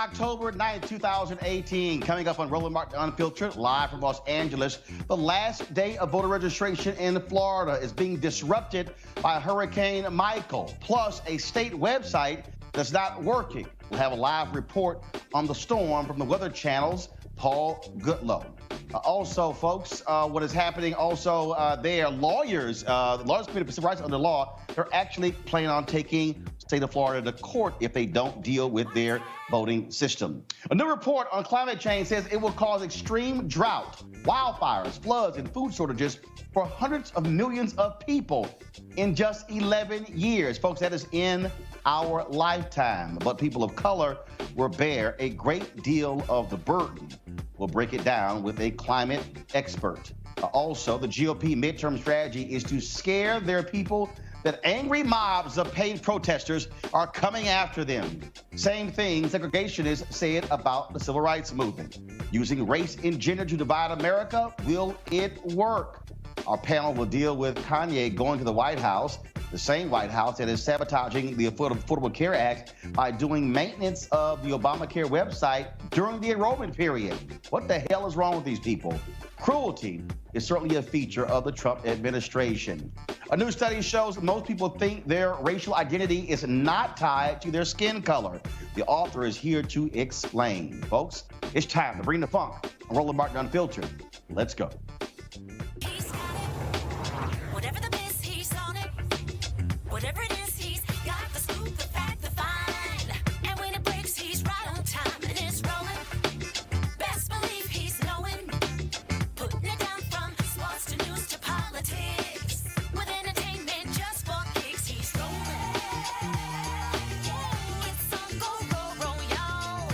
October 9th, 2018. Coming up on Roland Unfiltered, live from Los Angeles. The last day of voter registration in Florida is being disrupted by Hurricane Michael, plus a state website that's not working. We'll have a live report on the storm from the Weather Channel's Paul Goodlow. Also, folks, what is happening also there, lawyers, the Lawyers Committee for Civil Rights Under Law, they're actually planning on taking the state of Florida to court if they don't deal with their voting system. A new report on climate change says it will cause extreme drought, wildfires, floods, and food shortages for hundreds of millions of people in just 11 years. Folks, that is in our lifetime. But people of color will bear a great deal of the burden. We'll break it down with a climate expert. Also, the GOP midterm strategy is to scare their people that angry mobs of paid protesters are coming after them. Same thing segregationists said about the civil rights movement. Using race and gender to divide America, will it work? Our panel will deal with Kanye going to the White House, the same White House that is sabotaging the Affordable Care Act by doing maintenance of the Obamacare website during the enrollment period. What the hell is wrong with these people? Cruelty is certainly a feature of the Trump administration. A new study shows that most people think their racial identity is not tied to their skin color. The author is here to explain. Folks, it's time to bring the funk on Roland Martin Unfiltered. Let's go. Whatever it is, he's got the scoop, the fact, the find. And when it breaks, he's right on time and it's rolling. Best believe he's knowing. Putting it down from sports to news to politics. With entertainment just for kicks, he's rolling. It's on go, y'all.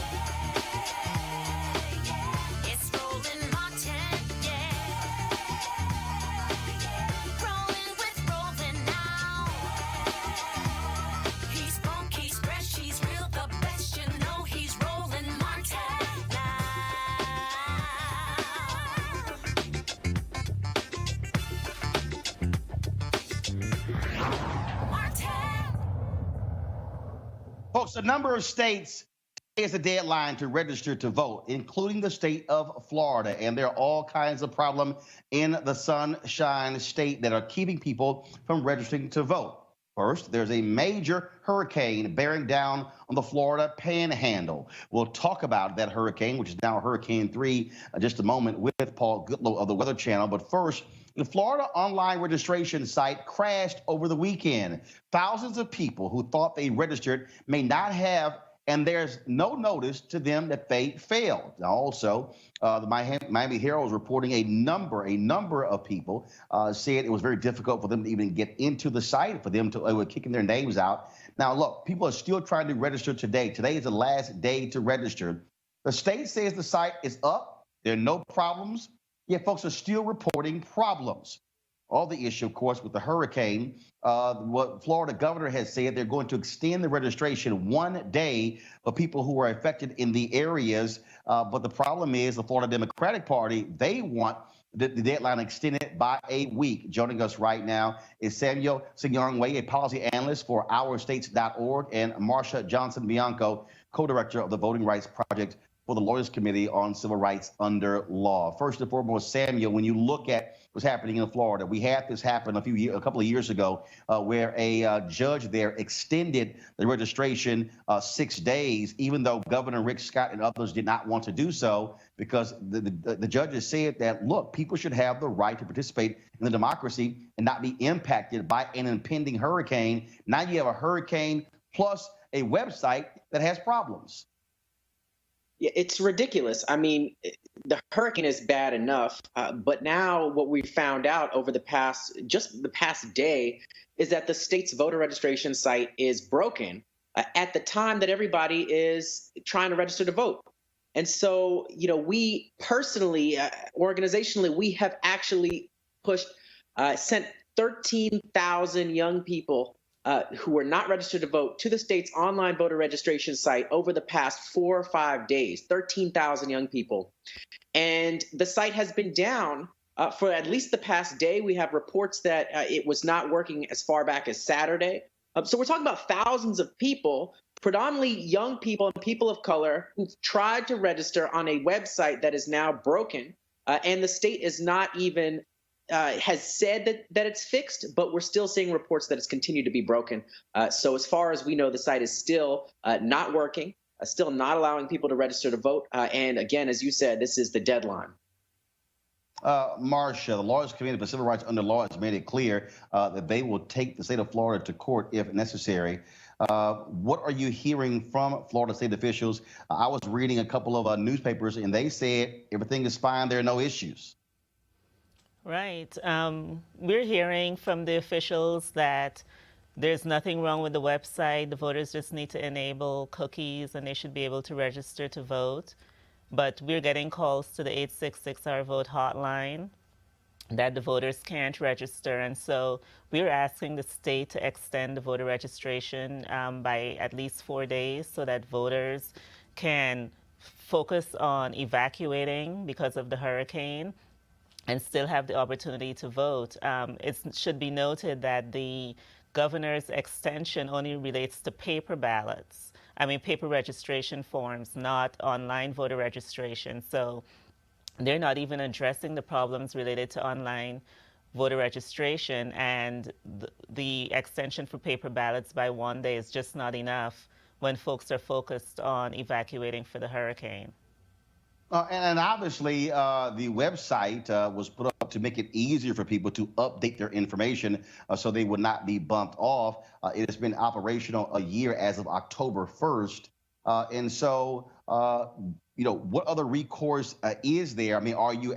It's Roland Martin, Rolling with Roland now. He's funky, he's fresh, he's real, the best, you know he's Roland Martin now. Martin. Folks, a number of states is a deadline to register to vote, including the state of Florida. And there are all kinds of problems in the Sunshine State that are keeping people from registering to vote. First, there's a major hurricane bearing down on the Florida Panhandle. We'll talk about that hurricane, which is now Hurricane 3, in just a moment with Paul Goodlow of the Weather Channel. But first, the Florida online registration site crashed over the weekend. Thousands of people who thought they registered may not have, and there's no notice to them that they failed. Now, also, the Miami Herald is reporting a number of people said it was very difficult for them to even get into the site, for them to they were kicking their names out. Now, look, people are still trying to register today. Today is the last day to register. The state says the site is up. There are no problems. Yet folks are still reporting problems. All the issue, of course, with the hurricane, what Florida governor has said, they're going to extend the registration 1 day for people who are affected in the areas. But the problem is the Florida Democratic Party, they want the deadline extended by a week. Joining us right now is Samuel Sinyangwe, a policy analyst for OurStates.org, and Marsha Johnson-Bianco, co-director of the Voting Rights Project for the Lawyers Committee on Civil Rights Under Law. First and foremost, Samuel, when you look at what's happening in Florida, we had this happen a couple of years ago where a judge there extended the registration 6 days, even though Governor Rick Scott and others did not want to do so, because the judges said that, look, people should have the right to participate in the democracy and not be impacted by an impending hurricane. Now you have a hurricane plus a website that has problems. Yeah, it's ridiculous. I mean, the hurricane is bad enough, but now what we found out over the past day is that the state's voter registration site is broken at the time that everybody is trying to register to vote. And so, you know, we personally, organizationally, we have actually sent 13,000 young people who were not registered to vote to the state's online voter registration site over the past 4 or 5 days, 13,000 young people. And the site has been down for at least the past day. We have reports that it was not working as far back as Saturday. So we're talking about thousands of people predominantly young people and people of color who've tried to register on a website that is now broken, and the state is not even has said that it's fixed, but we're still seeing reports that it's continued to be broken. So as far as we know, the site is still not working, still not allowing people to register to vote. And again, as you said, this is the deadline. Marcia, the Lawyers Committee for Civil Rights under Law has made it clear that they will take the state of Florida to court if necessary. What are you hearing from Florida state officials? I was reading a couple of newspapers, and they said everything is fine. There are no issues. Right. We're hearing from the officials that there's nothing wrong with the website. The voters just need to enable cookies, and they should be able to register to vote. But we're getting calls to the 866-OUR-VOTE hotline that the voters can't register. And so we're asking the state to extend the voter registration by at least 4 days so that voters can focus on evacuating because of the hurricane and still have the opportunity to vote. It should be noted that the governor's extension only relates to paper ballots. Paper registration forms, not online voter registration. So they're not even addressing the problems related to online voter registration, and the extension for paper ballots by 1 day is just not enough when folks are focused on evacuating for the hurricane. And obviously, the website was put up to make it easier for people to update their information so they would not be bumped off. It has been operational a year as of October 1st. And so, what other recourse is there? Are you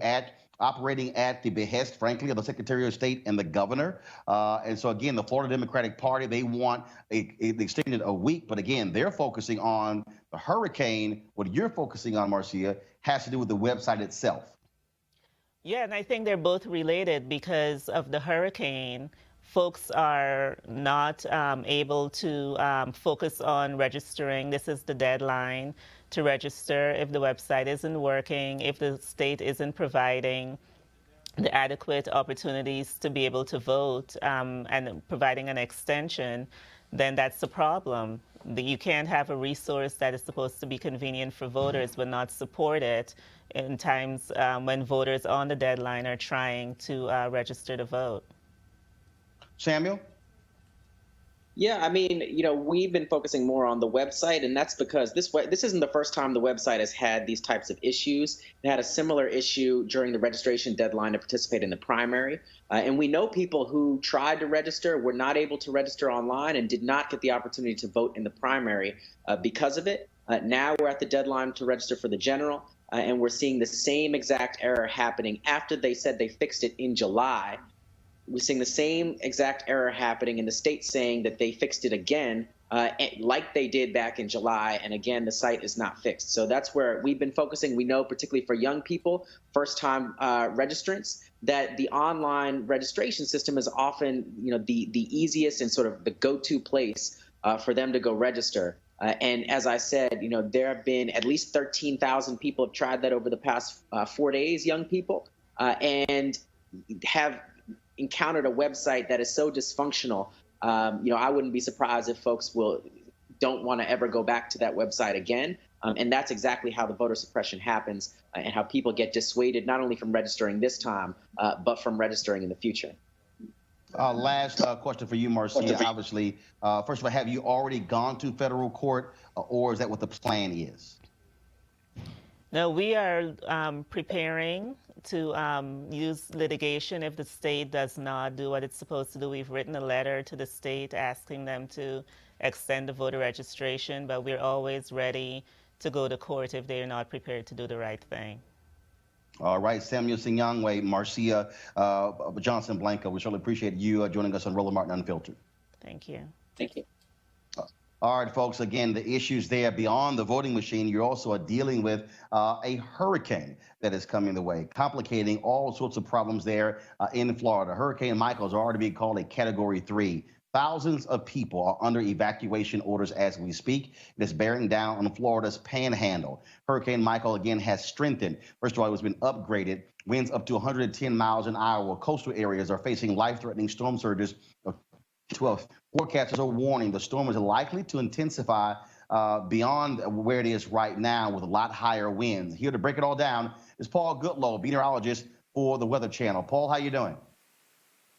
operating at the behest, frankly, of the Secretary of State and the governor? And so, again, the Florida Democratic Party, they want it extended a week. But again, they're focusing on the hurricane. What you're focusing on, Marcia, has to do with the website itself. Yeah, and I think they're both related because of the hurricane. Folks are not able to focus on registering. This is the deadline to register if the website isn't working, if the state isn't providing the adequate opportunities to be able to vote and providing an extension, then that's the problem. You can't have a resource that is supposed to be convenient for voters but not support it in times when voters on the deadline are trying to register to vote. Samuel? Yeah, we've been focusing more on the website, and that's because this isn't the first time the website has had these types of issues. It had a similar issue during the registration deadline to participate in the primary. And we know people who tried to register, were not able to register online, and did not get the opportunity to vote in the primary because of it. Now we're at the deadline to register for the general, and we're seeing the same exact error happening after they said they fixed it in July. We're seeing the same exact error happening in the state saying that they fixed it again, like they did back in July. And again, the site is not fixed. So that's where we've been focusing. We know, particularly for young people, first-time registrants, that the online registration system is often, the easiest and sort of the go-to place for them to go register. And as I said, there have been at least 13,000 people have tried that over the past 4 days, young people, and have encountered a website that is so dysfunctional. I wouldn't be surprised if folks don't want to ever go back to that website again. And that's exactly how the voter suppression happens and how people get dissuaded not only from registering this time, but from registering in the future. Last question for you, Marcia. Obviously, first of all, have you already gone to federal court, or is that what the plan is? No, we are preparing to use litigation if the state does not do what it's supposed to do. We've written a letter to the state asking them to extend the voter registration, but we're always ready to go to court if they're not prepared to do the right thing. All right, Samuel Sinyangwe, Marcia Johnson Blanco, we certainly appreciate you joining us on Roland Martin Unfiltered. Thank you. Thank you. All right, folks, again, the issues there beyond the voting machine, you're also dealing with a hurricane that is coming the way, complicating all sorts of problems there in Florida. Hurricane Michael has already been called a Category 3. Thousands of people are under evacuation orders as we speak. It is bearing down on Florida's panhandle. Hurricane Michael, again, has strengthened. First of all, it has been upgraded. Winds up to 110 miles an hour. Coastal areas are facing life-threatening storm surges. 12 forecasters are warning the storm is likely to intensify beyond where it is right now with a lot higher winds. Here to break it all down is Paul Goodlow, meteorologist for the Weather Channel. Paul, how you doing?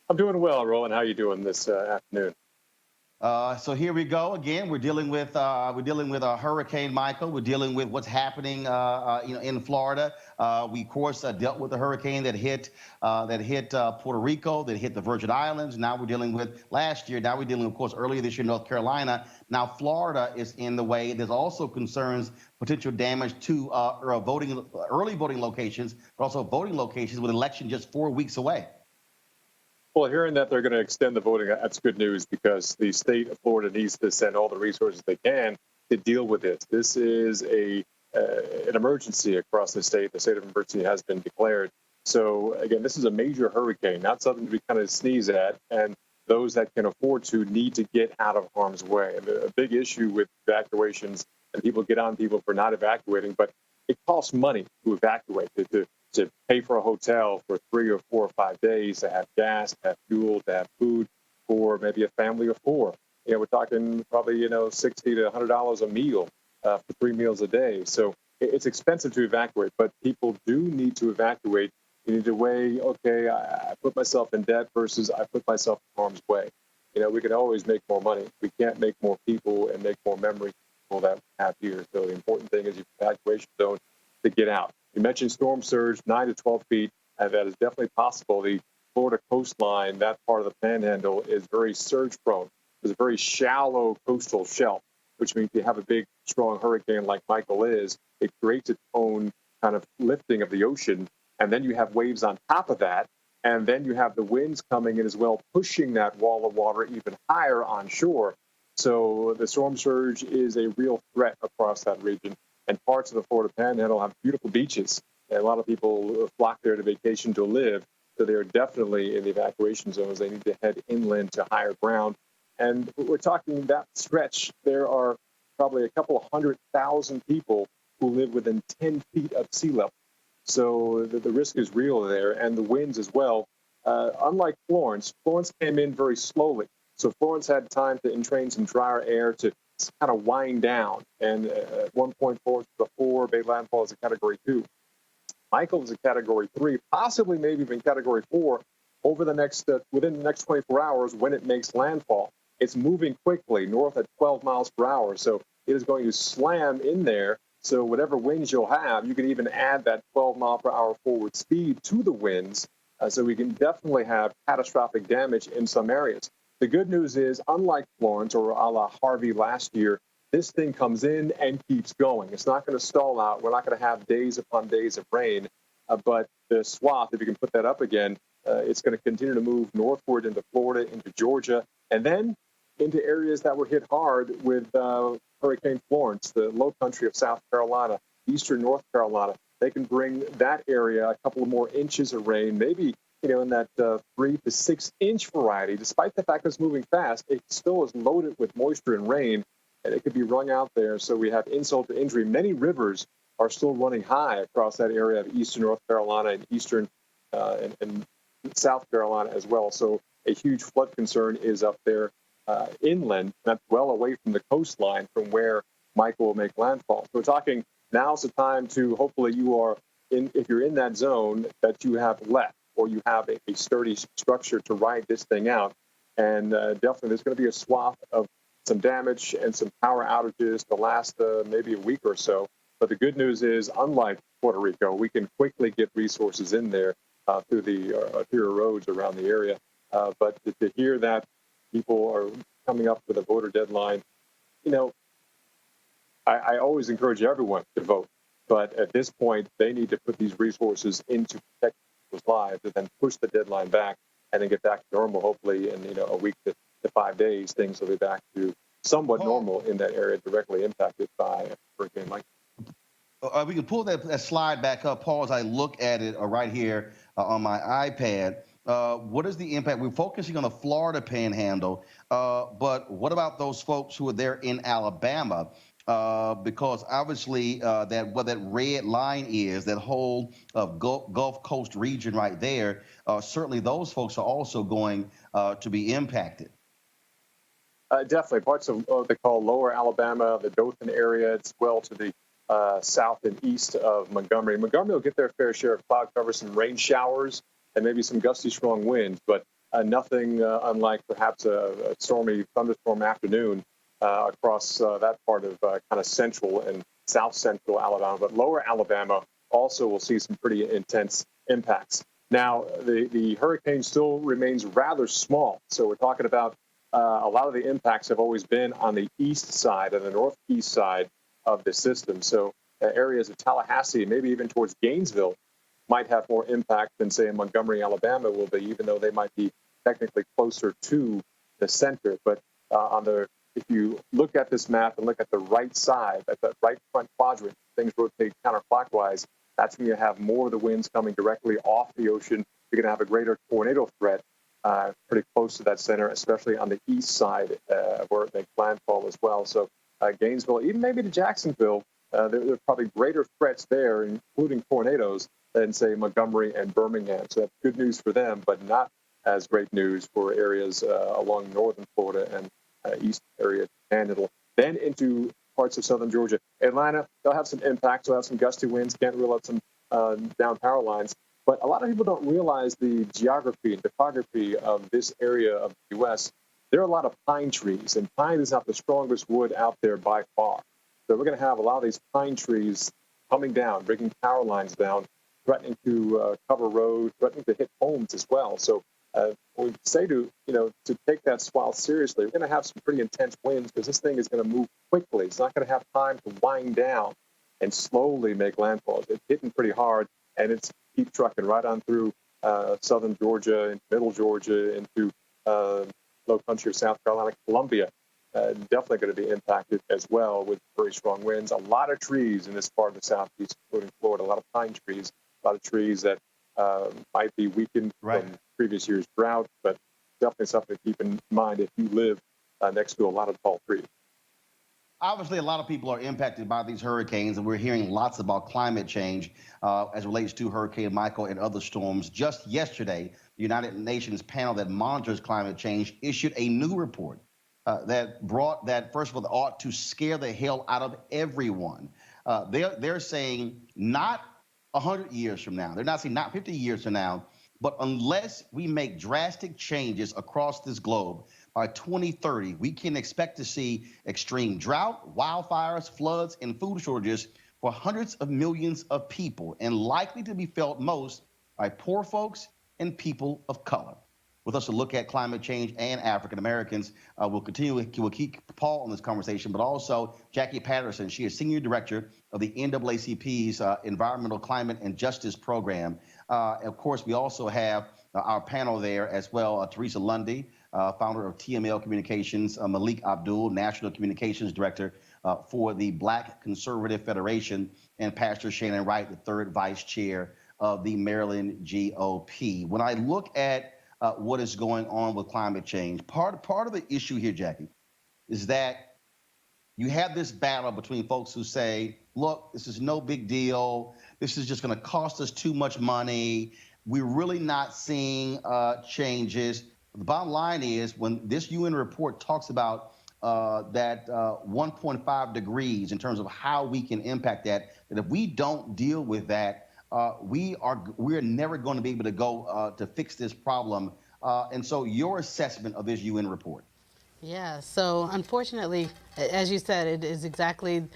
I'm doing well, Roland. How are you doing this afternoon? So here we go again. We're dealing with Hurricane Michael. We're dealing with what's happening, in Florida. We of course dealt with the hurricane that hit Puerto Rico, that hit the Virgin Islands. Now we're dealing with last year. Now we're dealing, of course, earlier this year, North Carolina. Now Florida is in the way. There's also concerns, potential damage to early voting locations, but also voting locations with election just 4 weeks away. Well, hearing that they're going to extend the voting, that's good news because the state of Florida needs to send all the resources they can to deal with this. This is an emergency across the state. The state of emergency has been declared. So, again, this is a major hurricane, not something to be kind of sneeze at. And those that can afford to need to get out of harm's way. And a big issue with evacuations, and people get on people for not evacuating, but it costs money to evacuate, to pay for a hotel for 3 or 4 or 5 days, to have gas, to have fuel, to have food for maybe a family of 4. We're talking probably, $60 to $100 a meal for 3 meals a day. So it's expensive to evacuate, but people do need to evacuate. You need to weigh, okay, I put myself in debt versus I put myself in harm's way. We can always make more money. We can't make more people and make more memories that we have here. So the important thing is your evacuation zone to get out. You mentioned storm surge, 9 to 12 feet, and that is definitely possible. The Florida coastline, that part of the panhandle, is very surge prone. There's a very shallow coastal shelf, which means you have a big, strong hurricane like Michael is. It creates its own kind of lifting of the ocean, and then you have waves on top of that, and then you have the winds coming in as well, pushing that wall of water even higher on shore. So the storm surge is a real threat across that region. And parts of the Florida Panhandle have beautiful beaches. And a lot of people flock there to vacation to live. So they are definitely in the evacuation zones. They need to head inland to higher ground. And we're talking that stretch. There are probably a couple of 100,000 people who live within 10 feet of sea level. So the risk is real there. And the winds as well. Unlike Florence came in very slowly. So Florence had time to entrain some drier air to kind of wind down. And at one point, Florence was a 4, made landfall as a Category 2. Michael was a Category 3, possibly maybe even Category 4 over the next within the next 24 hours when it makes landfall. It's moving quickly north at 12 miles per hour, so it is going to slam in there. So whatever winds you'll have, you can even add that 12 mile per hour forward speed to the winds, so we can definitely have catastrophic damage in some areas. The good news is, unlike Florence or a la Harvey last year, this thing comes in and keeps going. It's not going to stall out. We're not going to have days upon days of rain. But the swath, if you can put that up again, it's going to continue to move northward into Florida, into Georgia, and then into areas that were hit hard with Hurricane Florence, the low country of South Carolina, eastern North Carolina. They can bring that area a couple of more inches of rain, maybe in that 3 to 6 inch variety. Despite the fact that it's moving fast, it still is loaded with moisture and rain, and it could be wrung out there. So we have insult to injury. Many rivers are still running high across that area of eastern North Carolina and eastern and South Carolina as well. So a huge flood concern is up there inland, that's well away from the coastline from where Michael will make landfall. So we're talking now's the time to hopefully if you're in that zone, that you have left, or you have a sturdy structure to ride this thing out. And definitely there's going to be a swath of some damage and some power outages to last maybe a week or so. But the good news is, unlike Puerto Rico, we can quickly get resources in there through the arterial roads around the area. But to hear that people are coming up with a voter deadline, I always encourage everyone to vote. But at this point, they need to put these resources into protecting people's lives and then push the deadline back and then get back to normal. Hopefully in a week to 5 days, things will be back to somewhat normal in that area directly impacted by Hurricane Michael. We can pull that slide back up, Paul, as I look at it right here on my iPad. What is the impact? We're focusing on the Florida panhandle, but what about those folks who are there in Alabama? Because obviously what that red line is, that whole Gulf Coast region right there, certainly those folks are also going to be impacted. Definitely parts of what they call lower Alabama, the Dothan area. It's well to the south and east of Montgomery. Montgomery will get their fair share of cloud cover, some rain showers, and maybe some gusty, strong winds, but nothing unlike perhaps a stormy thunderstorm afternoon across that part of kind of central and south central Alabama. But lower Alabama also will see some pretty intense impacts. Now, the hurricane still remains rather small. So we're talking about a lot of the impacts have always been on the east side and the northeast side of the system. So areas of Tallahassee, maybe even towards Gainesville, might have more impact than, say, in Montgomery, Alabama will be, even though they might be technically closer to the center. But if you look at this map and look at the right side, at the right front quadrant, things rotate counterclockwise. That's when you have more of the winds coming directly off the ocean. You're going to have a greater tornado threat pretty close to that center, especially on the east side where it makes landfall as well. So Gainesville, even maybe to Jacksonville, there are probably greater threats there, including tornadoes, than, say, Montgomery and Birmingham. So that's good news for them, but not as great news for areas along northern Florida and east area Panhandle. Then into parts of southern Georgia. Atlanta, they'll have some impacts. They'll have some gusty winds. Can't rule out some down power lines. But a lot of people don't realize the geography and topography of this area of the U.S. There are a lot of pine trees, and pine is not the strongest wood out there by far. So we're going to have a lot of these pine trees coming down, bringing power lines down, threatening to cover roads, threatening to hit homes as well. So we say to take that swell seriously. We're going to have some pretty intense winds because this thing is going to move quickly. It's not going to have time to wind down and slowly make landfall. It's hitting pretty hard, and it's keep trucking right on through southern Georgia, into middle Georgia, into low country of South Carolina, Columbia. Definitely going to be impacted as well with very strong winds. A lot of trees in this part of the southeast, including Florida. A lot of pine trees, a lot of trees that might be weakened from previous year's drought, but definitely something to keep in mind if you live next to a lot of tall trees. Obviously, a lot of people are impacted by these hurricanes, and we're hearing lots about climate change as relates to Hurricane Michael and other storms. Just yesterday, the United Nations panel that monitors climate change issued a new report that brought that, first of all, ought to scare the hell out of everyone. They're saying not 100 years from now, they're not saying not 50 years from now, but unless we make drastic changes across this globe, by 2030, we can expect to see extreme drought, wildfires, floods, and food shortages for hundreds of millions of people, and likely to be felt most by poor folks and people of color. With us to look at climate change and African Americans, we'll keep Paul on this conversation, but also Jackie Patterson. She is Senior Director of the NAACP's Environmental Climate and Justice Program. Of course, we also have our panel there as well, Teresa Lundy, founder of TML Communications, Malik Abdul, National Communications Director for the Black Conservative Federation, and Pastor Shannon Wright, the third vice chair of the Maryland GOP. When I look at what is going on with climate change, part of the issue here, Jackie, is that you have this battle between folks who say, look, this is no big deal. This is just going to cost us too much money. We're really not seeing changes. The bottom line is when this UN report talks about that 1.5 degrees in terms of how we can impact that if we don't deal with that, we're never going to be able to go to fix this problem. And so your assessment of this UN report. Yeah, so unfortunately, as you said, it is exactly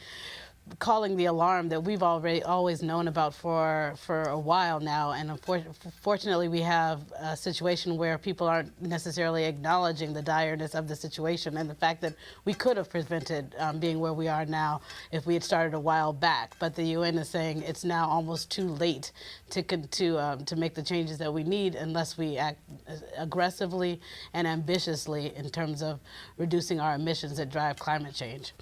calling the alarm that we've always known about for a while now. And unfortunately, we have a situation where people aren't necessarily acknowledging the direness of the situation and the fact that we could have prevented being where we are now if we had started a while back. But the UN is saying it's now almost too late to make the changes that we need unless we act aggressively and ambitiously in terms of reducing our emissions that drive climate change.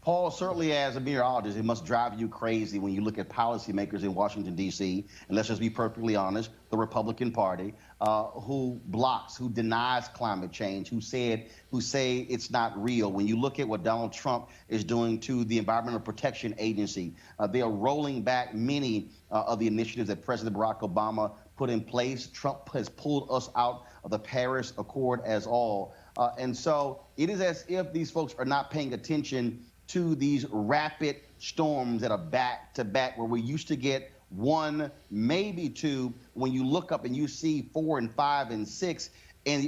Paul, certainly as a meteorologist, it must drive you crazy when you look at policymakers in Washington, D.C., and let's just be perfectly honest, the Republican Party, who denies climate change, who say it's not real. When you look at what Donald Trump is doing to the Environmental Protection Agency, they are rolling back many of the initiatives that President Barack Obama put in place. Trump has pulled us out of the Paris Accord as And so it is as if these folks are not paying attention to these rapid storms that are back to back, where we used to get one, maybe two. When you look up and you see 4 and 5 and 6, and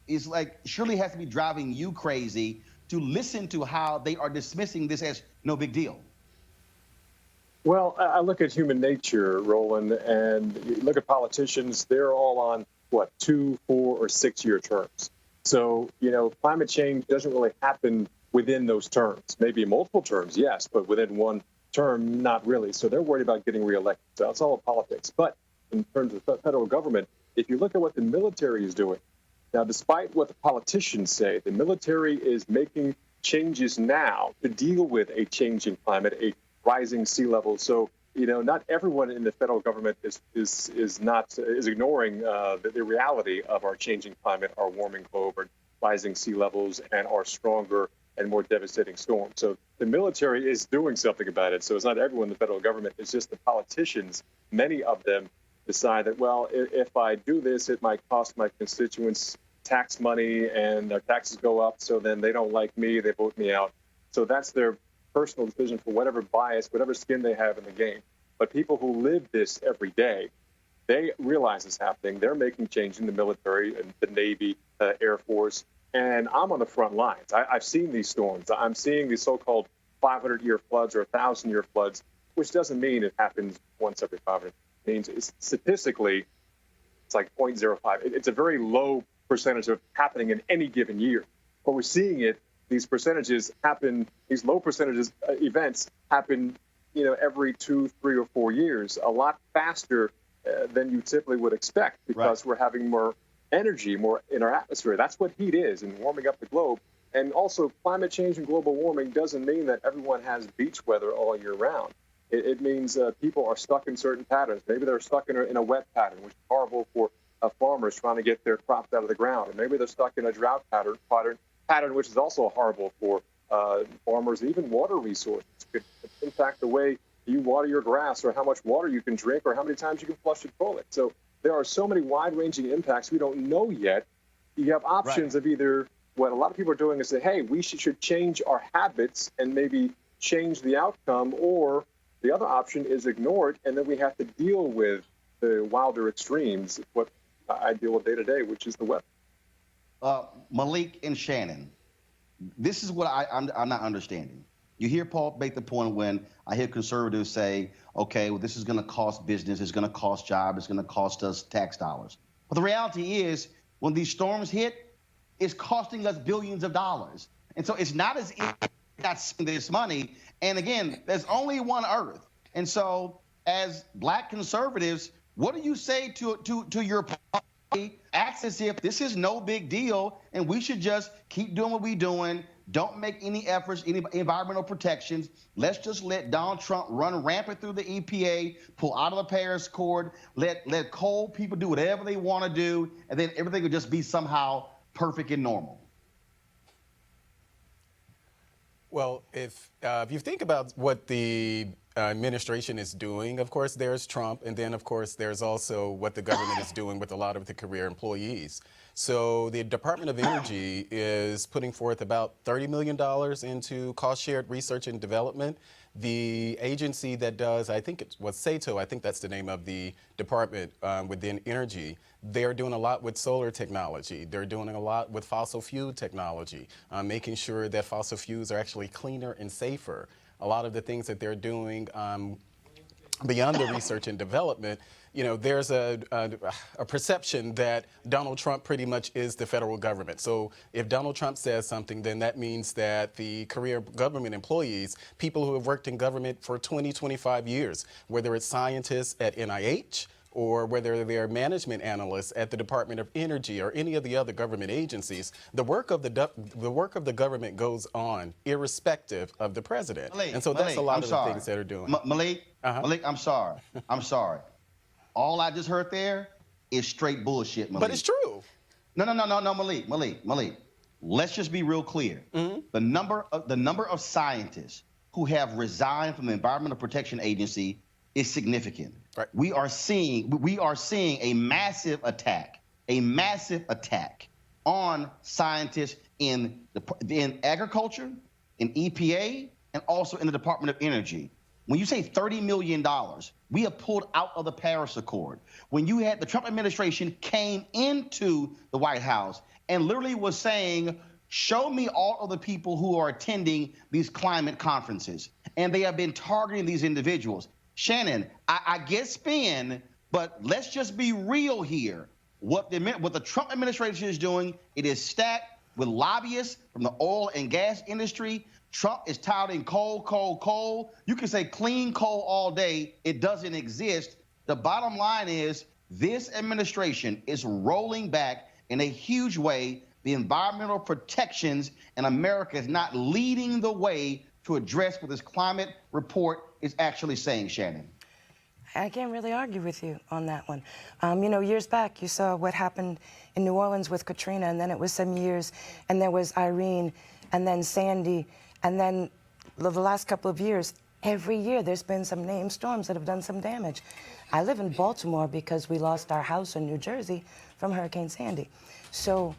it's like surely has to be driving you crazy to listen to how they are dismissing this as no big deal. Well, I look at human nature, Roland, and you look at politicians, they're all on, 2, 4, or 6-year terms. So, climate change doesn't really happen within those terms. Maybe multiple terms, yes, but within one term, not really. So they're worried about getting reelected. So it's all politics. But in terms of the federal government, if you look at what the military is doing, now, despite what the politicians say, the military is making changes now to deal with a changing climate, a rising sea level. So, not everyone in the federal government is ignoring the reality of our changing climate, our warming globe, our rising sea levels, and our stronger and more devastating storms. So the military is doing something about it. So it's not everyone in the federal government. It's just the politicians. Many of them decide that, well, if I do this, it might cost my constituents tax money and their taxes go up. So then they don't like me. They vote me out. So that's their personal decision for whatever bias, whatever skin they have in the game. But people who live this every day, they realize it's happening. They're making change in the military and the Navy, Air Force. And I'm on the front lines. I've seen these storms. I'm seeing these so-called 500-year floods or 1,000-year floods, which doesn't mean it happens once every 500. It means statistically, it's like 0.05. It's a very low percentage of happening in any given year. But we're seeing it. These percentages happen. These low percentages events happen, every 2, 3, or 4 years, a lot faster than you typically would expect because we're having more energy, more in our atmosphere. That's what heat is, and warming up the globe. And also, climate change and global warming doesn't mean that everyone has beach weather all year round. It means people are stuck in certain patterns. Maybe they're stuck in a wet pattern, which is horrible for farmers trying to get their crops out of the ground. And maybe they're stuck in a drought pattern, which is also horrible for farmers. Even water resources could impact the way you water your grass, or how much water you can drink, or how many times you can flush your toilet. So there are so many wide-ranging impacts we don't know yet. You have options of either what a lot of people are doing is say, hey, we should change our habits and maybe change the outcome, or the other option is ignore it, and then we have to deal with the wilder extremes, what I deal with day to day, which is the weather. Malik and Shannon, this is what I'm not understanding. You hear Paul make the point when I hear conservatives say, okay, well, this is going to cost business, it's going to cost jobs, it's going to cost us tax dollars. But the reality is, when these storms hit, it's costing us billions of dollars. And so it's not as if we're not spending this money. And again, there's only one Earth. And so as Black conservatives, what do you say to your party? Acts as if this is no big deal and we should just keep doing what we're doing. Don't make any efforts, any environmental protections. Let's just let Donald Trump run rampant through the EPA, pull out of the Paris Accord, let coal people do whatever they want to do, and then everything will just be somehow perfect and normal. Well, if you think about what the administration is doing, of course, there's Trump, and then, of course, there's also what the government is doing with a lot of the career employees. So the Department of Energy is putting forth about $30 million into cost-shared research and development. The agency that does, I think it was SATO, I think that's the name of the department within energy, they're doing a lot with solar technology. They're doing a lot with fossil fuel technology, making sure that fossil fuels are actually cleaner and safer. A lot of the things that they're doing beyond the research and development, there's a perception that Donald Trump pretty much is the federal government. So if Donald Trump says something, then that means that the career government employees, people who have worked in government for 20, 25 years, whether it's scientists at NIH, or whether they're management analysts at the Department of Energy or any of the other government agencies, the work of the government goes on irrespective of the president. Malik, and so that's a lot of sorry. the things that are doing. Malik, I'm sorry. I'm sorry. All I just heard there is straight bullshit, Malik. But it's true. No, Malik. Let's just be real clear. Mm-hmm. The number of scientists who have resigned from the Environmental Protection Agency is significant. Right. We are seeing a massive attack on scientists in agriculture, in EPA, and also in the Department of Energy. When you say $30 million, we have pulled out of the Paris Accord. When you had the Trump administration came into the White House and literally was saying, show me all of the people who are attending these climate conferences. And they have been targeting these individuals. Shannon, I get spin, but let's just be real here. What the Trump administration is doing, it is stacked with lobbyists from the oil and gas industry. Trump is touting coal, coal, coal. You can say clean coal all day. It doesn't exist. The bottom line is this administration is rolling back in a huge way the environmental protections, and America is not leading the way to address what this climate report is actually saying, Shannon. I can't really argue with you on that one. You know, years back, you saw what happened in New Orleans with Katrina, and then it was some years, and there was Irene, and then Sandy, and then the last couple of years, every year there's been some named storms that have done some damage. I live in Baltimore because we lost our house in New Jersey from Hurricane Sandy. So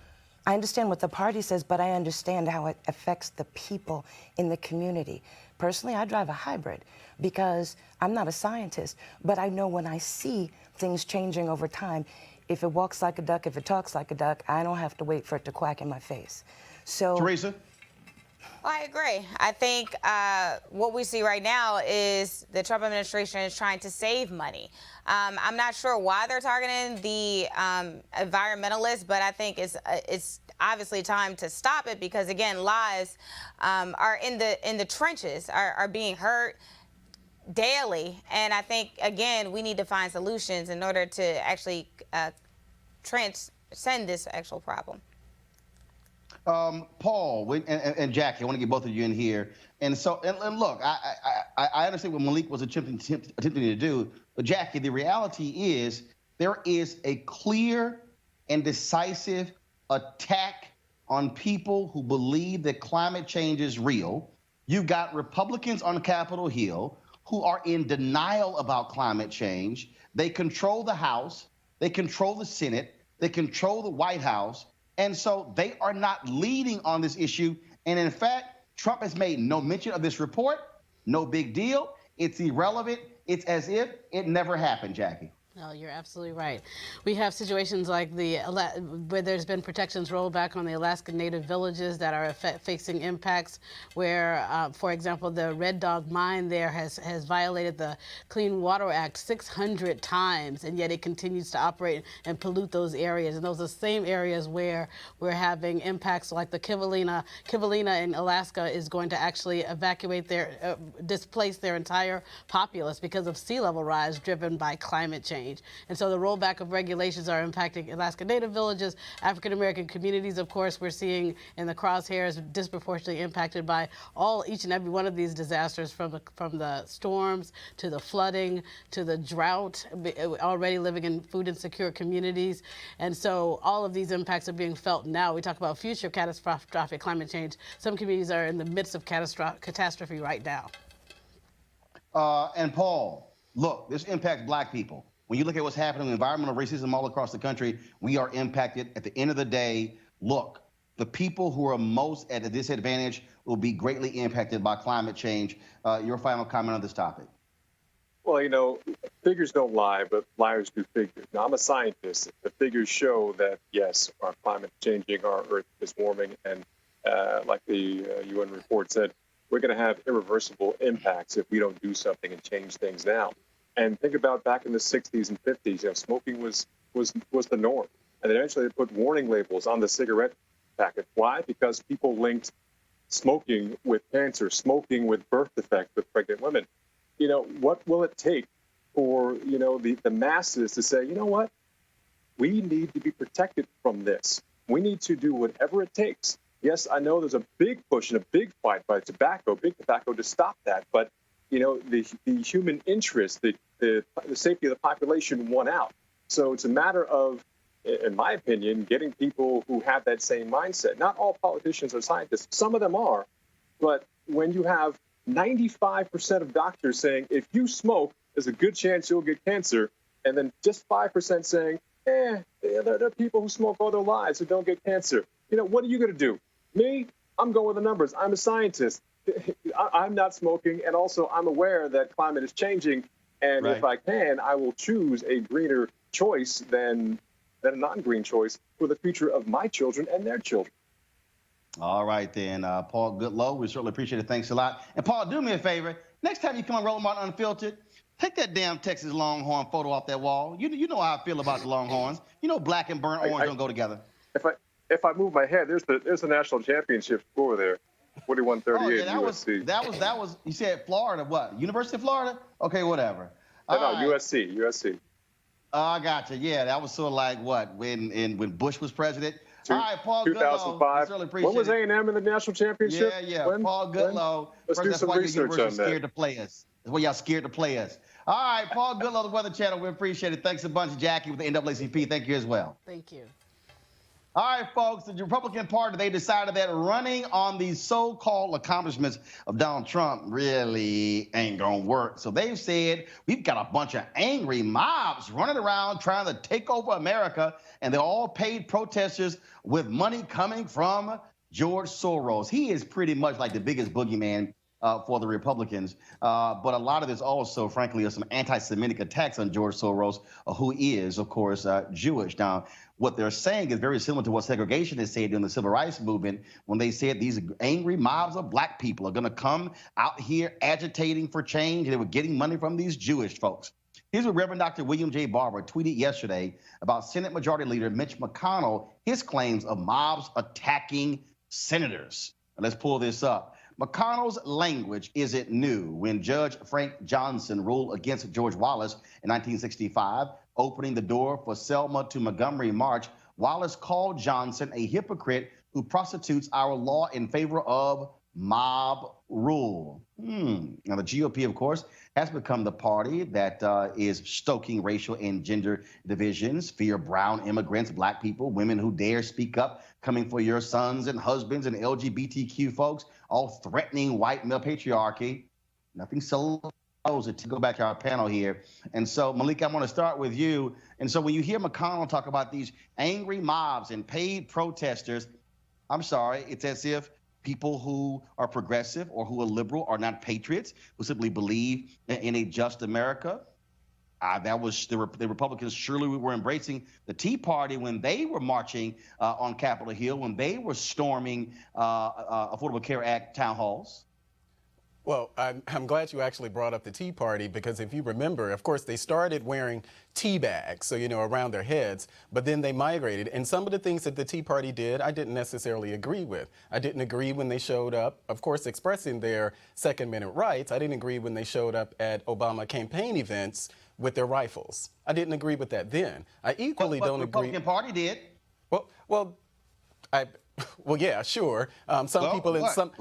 I understand what the party says, but I understand how it affects the people in the community. Personally, I drive a hybrid because I'm not a scientist, but I know when I see things changing over time, if it walks like a duck, if it talks like a duck, I don't have to wait for it to quack in my face. So, Teresa? Well, I agree. I think what we see right now is the Trump administration is trying to save money. I'm not sure why they're targeting the environmentalists, but I think it's obviously time to stop it because, again, lives are in the trenches, are being hurt daily. And I think, again, we need to find solutions in order to actually transcend this actual problem. Paul and Jackie, I want to get both of you in here. And so, and look, I understand what Malik was attempting to do, but Jackie, the reality is there is a clear and decisive attack on people who believe that climate change is real. You've got Republicans on Capitol Hill who are in denial about climate change. They control the House, they control the Senate, they control the White House. And so they are not leading on this issue. And in fact, Trump has made no mention of this report. No big deal. It's irrelevant. It's as if it never happened, Jackie. No, you're absolutely right. We have situations like where there's been protections rolled back on the Alaskan Native villages that are facing impacts where, for example, the Red Dog mine there has violated the Clean Water Act 600 times, and yet it continues to operate and pollute those areas. And those are the same areas where we're having impacts like the Kivalina in Alaska is going to actually displace their entire populace because of sea level rise driven by climate change. And so the rollback of regulations are impacting Alaska Native villages, African-American communities, of course, we're seeing in the crosshairs disproportionately impacted by each and every one of these disasters from the storms to the flooding to the drought, already living in food insecure communities. And so all of these impacts are being felt now. We talk about future catastrophic climate change. Some communities are in the midst of catastrophe right now. And Paul, look, this impacts Black people. When you look at what's happening with environmental racism all across the country, we are impacted. At the end of the day, look, the people who are most at a disadvantage will be greatly impacted by climate change. Your final comment on this topic. Well, you know, figures don't lie, but liars do figures. Now, I'm a scientist. The figures show that, yes, our climate is changing, our Earth is warming, and like the UN report said, we're going to have irreversible impacts if we don't do something and change things now. And think about back in the 60s and 50s, you know, smoking was the norm. And then eventually they put warning labels on the cigarette packet. Why? Because people linked smoking with cancer, smoking with birth defects with pregnant women. You know, what will it take for, you know, the masses to say, you know what, we need to be protected from this. We need to do whatever it takes. Yes, I know there's a big push and a big fight by big tobacco to stop that. But, you know, the human interest, the safety of the population won out. So it's a matter of, in my opinion, getting people who have that same mindset. Not all politicians are scientists. Some of them are. But when you have 95% of doctors saying, if you smoke, there's a good chance you'll get cancer, and then just 5% saying, There are people who smoke all their lives who don't get cancer. What are you going to do? Me? I'm going with the numbers. I'm a scientist. I'm not smoking, and also I'm aware that climate is changing, and if I can, I will choose a greener choice than a non-green choice for the future of my children and their children. All right, then, Paul Goodlow, we certainly appreciate it. Thanks a lot. And, Paul, do me a favor. Next time you come on Roland Unfiltered, take that damn Texas Longhorn photo off that wall. You know how I feel about the Longhorns. Black and burnt orange don't go together. If I move my head, there's the national championship score there, 41-38 USC. That was. You said Florida, what? University of Florida? Okay, whatever. No, USC. Oh, I got you. Yeah, that was sort of like what when Bush was president. All right, Paul 2005. Goodlow. When was A&M in the national championship? Yeah. Paul Goodlow. Let's do some research on that. Scared to play us. That's why y'all scared to play us. All right, Paul Goodlow, the Weather Channel. We appreciate it. Thanks a bunch, Jackie, with the NAACP. Thank you as well. Thank you. All right, folks, the Republican Party, they decided that running on the so-called accomplishments of Donald Trump really ain't going to work. So they've said, we've got a bunch of angry mobs running around trying to take over America, and they're all paid protesters with money coming from George Soros. He is pretty much like the biggest boogeyman for the Republicans. But a lot of this also, frankly, are some anti-Semitic attacks on George Soros, who is, of course, Jewish. Now, what they're saying is very similar to what segregationists said during the civil rights movement when they said these angry mobs of black people are going to come out here agitating for change, and they were getting money from these Jewish folks. Here's what Reverend Dr. William J. Barber tweeted yesterday about Senate Majority Leader Mitch McConnell, his claims of mobs attacking senators. Now, let's pull this up. McConnell's language isn't new. When Judge Frank Johnson ruled against George Wallace in 1965, opening the door for Selma to Montgomery March, Wallace called Johnson a hypocrite who prostitutes our law in favor of mob rule. Now, the GOP, of course, has become the party that is stoking racial and gender divisions, fear brown immigrants, black people, women who dare speak up, coming for your sons and husbands, and LGBTQ folks, all threatening white male patriarchy. Nothing so to go back to our panel here. And so, Malik, I want to start with you. And so when you hear McConnell talk about these angry mobs and paid protesters, I'm sorry, it's as if people who are progressive or who are liberal are not patriots, who simply believe in a just America. That was the Republicans surely were embracing the Tea Party when they were marching on Capitol Hill, when they were storming Affordable Care Act town halls. Well, I'm glad you actually brought up the Tea Party, because if you remember, of course, they started wearing tea bags, so, around their heads, but then they migrated. And some of the things that the Tea Party did, I didn't necessarily agree with. I didn't agree when they showed up, of course, expressing their Second Amendment rights. I didn't agree when they showed up at Obama campaign events with their rifles. I didn't agree with that then. I equally don't agree. The Republican Party did. Well, yeah, sure. Some people in some.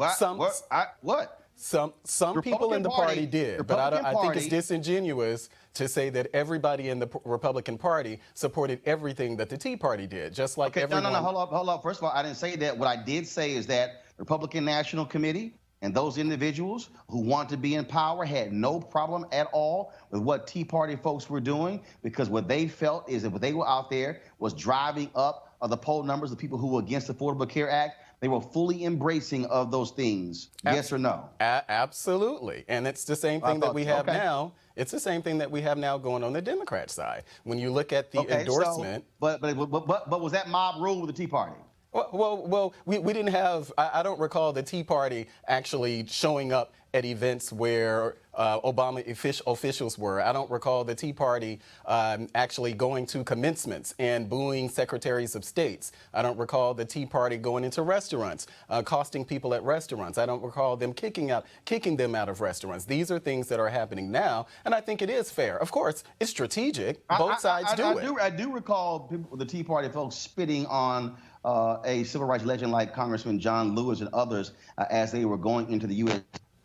Some people in the party did, but I think it's disingenuous to say that everybody in the Republican Party supported everything that the Tea Party did, just like everyone. No, hold up. First of all, I didn't say that. What I did say is that the Republican National Committee and those individuals who want to be in power had no problem at all with what Tea Party folks were doing, because what they felt is that what they were out there was driving up the poll numbers of people who were against the Affordable Care Act. They were fully embracing of those things. Yes or no? Absolutely. And it's the same thing that we have now. It's the same thing that we have now going on the Democrat side. When you look at the endorsement. But was that mob rule with the Tea Party? Well, we didn't have, I don't recall the Tea Party actually showing up at events where Obama officials were. I don't recall the Tea Party actually going to commencements and booing secretaries of states. I don't recall the Tea Party going into restaurants, accosting people at restaurants. I don't recall them kicking them out of restaurants. These are things that are happening now, and I think it is fair. Of course, it's strategic. Both sides do it. I do recall the Tea Party folks spitting on a civil rights legend like Congressman John Lewis and others as they were going into the U.S.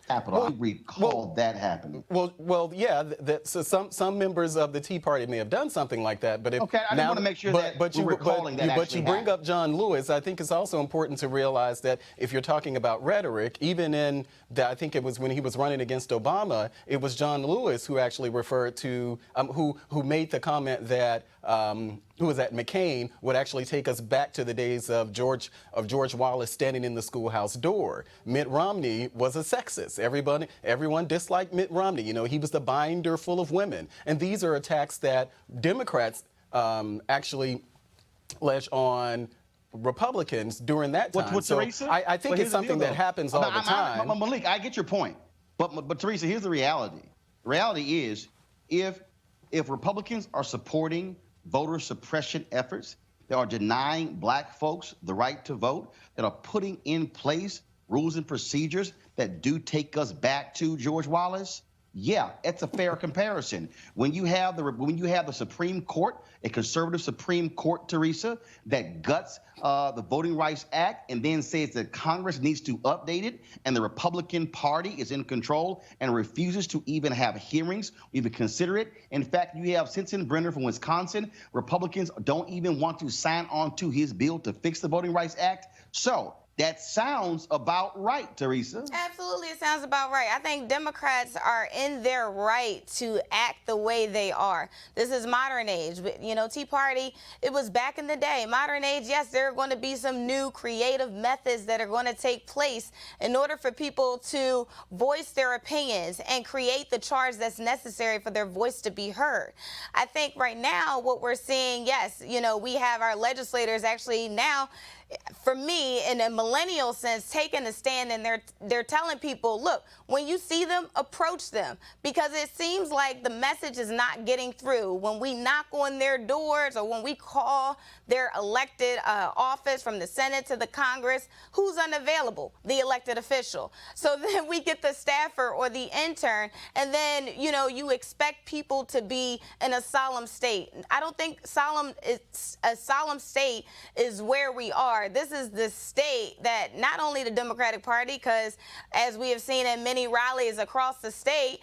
Capitol. I recall that happening. Well, yeah. So some members of the Tea Party may have done something like that, but if okay, I just want to make sure that we're recalling that. But you bring up John Lewis. I think it's also important to realize that if you're talking about rhetoric, even in I think it was when he was running against Obama, it was John Lewis who actually referred to who made the comment that who was that McCain would actually take us back to the days of George Wallace standing in the schoolhouse door. Mitt Romney was a sexist. Everyone disliked Mitt Romney. You know, he was the binder full of women. And these are attacks that Democrats actually ledge on Republicans during that time. What's so Teresa? I think it's something that happens all the time. Malik, I get your point. But Teresa, here's the reality. The reality is if Republicans are supporting voter suppression efforts, that are denying black folks the right to vote, that are putting in place rules and procedures that do take us back to George Wallace, yeah, it's a fair comparison. When you have the Supreme Court, a conservative Supreme Court, Teresa, that guts the Voting Rights Act and then says that Congress needs to update it, and the Republican Party is in control and refuses to even have hearings, even consider it. In fact, you have Sensenbrenner from Wisconsin. Republicans don't even want to sign on to his bill to fix the Voting Rights Act. So that sounds about right, Teresa. Absolutely, it sounds about right. I think Democrats are in their right to act the way they are. This is modern age. You know, Tea Party, it was back in the day. Modern age, yes, there are going to be some new creative methods that are going to take place in order for people to voice their opinions and create the charge that's necessary for their voice to be heard. I think right now what we're seeing, yes, you know, we have our legislators actually now, for me, in a millennial sense, taking a stand, and they're telling people, look, when you see them, approach them, because it seems like the message is not getting through. When we knock on their doors or when we call their elected office from the Senate to the Congress, who's unavailable? The elected official. So then we get the staffer or the intern, and then, you know, you expect people to be in a solemn state. I don't think a solemn state is where we are. This is the state that not only the Democratic Party, because as we have seen in many rallies across the state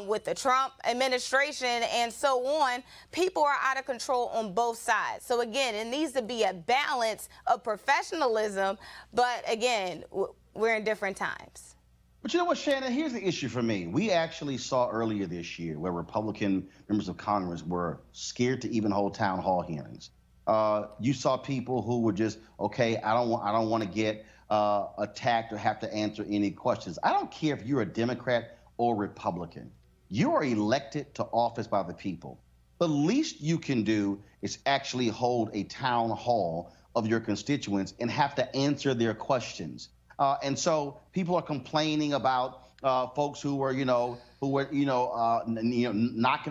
with the Trump administration and so on, people are out of control on both sides. So again, it needs to be a balance of professionalism, but again, we're in different times. But you know what, Shannon, here's the issue for me. We actually saw earlier this year where Republican members of Congress were scared to even hold town hall hearings. You saw people who were just, okay, I don't want to get attacked or have to answer any questions. I don't care if you're a Democrat or Republican. You are elected to office by the people. The least you can do is actually hold a town hall of your constituents and have to answer their questions. And so people are complaining about folks who were, knocking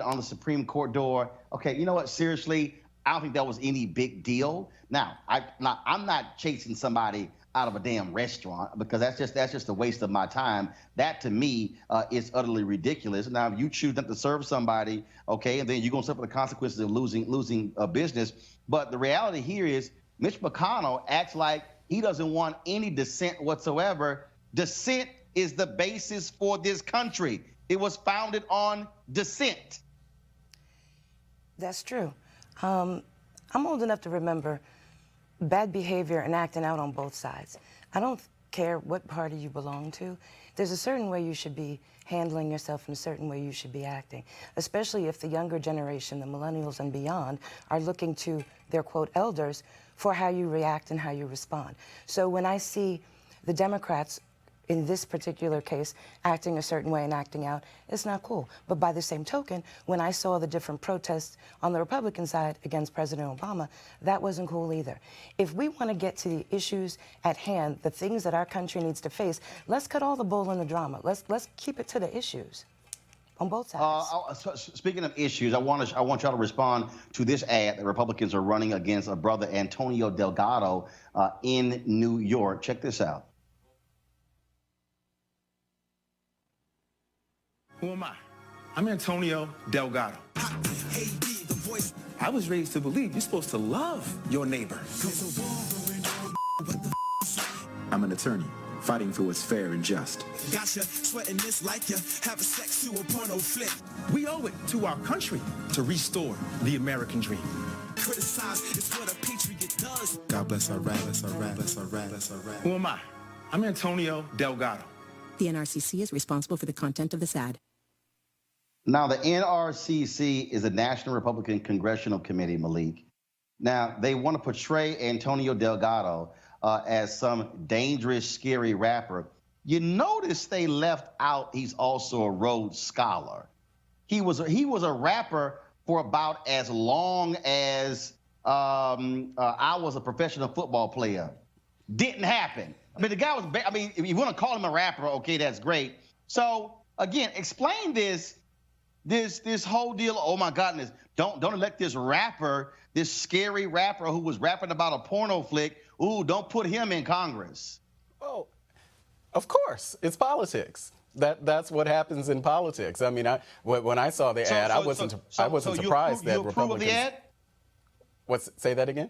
on the Supreme Court door. Okay, you know what? Seriously, I don't think that was any big deal. Now, I'm not chasing somebody out of a damn restaurant, because that's just a waste of my time. That to me is utterly ridiculous. Now, if you choose not to serve somebody, okay, and then you're gonna suffer the consequences of losing a business. But the reality here is Mitch McConnell acts like he doesn't want any dissent whatsoever. Dissent is the basis for this country. It was founded on dissent. That's true. I'm old enough to remember bad behavior and acting out on both sides. I don't care what party you belong to. There's a certain way you should be handling yourself and a certain way you should be acting, especially if the younger generation, the millennials and beyond, are looking to their, quote, elders for how you react and how you respond. So when I see the Democrats in this particular case acting a certain way and acting out, it's not cool. But by the same token, when I saw the different protests on the Republican side against President Obama, that wasn't cool either. If we want to get to the issues at hand, the things that our country needs to face, let's cut all the bull and the drama. Let's keep it to the issues on both sides. Speaking of issues, I want y'all to respond to this ad that Republicans are running against a brother, Antonio Delgado, in New York. Check this out. Who am I? I'm Antonio Delgado. I was raised to believe you're supposed to love your neighbor. I'm an attorney. fighting for what's fair and just. Gotcha, sweating this like you having sex to a porno flick. We owe it to our country to restore the American dream. Criticize is what a patriot does. God bless our rap, bless our rap, bless our rap, bless our rap. Who am I? I'm Antonio Delgado. The NRCC is responsible for the content of this ad. Now, the NRCC is a National Republican Congressional Committee, Malik. Now, they want to portray Antonio Delgado as some dangerous, scary rapper. You notice they left out he's also a Rhodes Scholar. He was a rapper for about as long as I was a professional football player. Didn't happen. I mean, the guy was, if you want to call him a rapper, okay, that's great. So, again, explain this whole deal. Oh, my goodness. Don't elect this rapper, this scary rapper who was rapping about a porno flick. Ooh, don't put him in Congress. Well, of course. It's politics. That's what happens in politics. I mean, when I saw the ad, I wasn't surprised that Republicans. You approve of the ad? Say that again?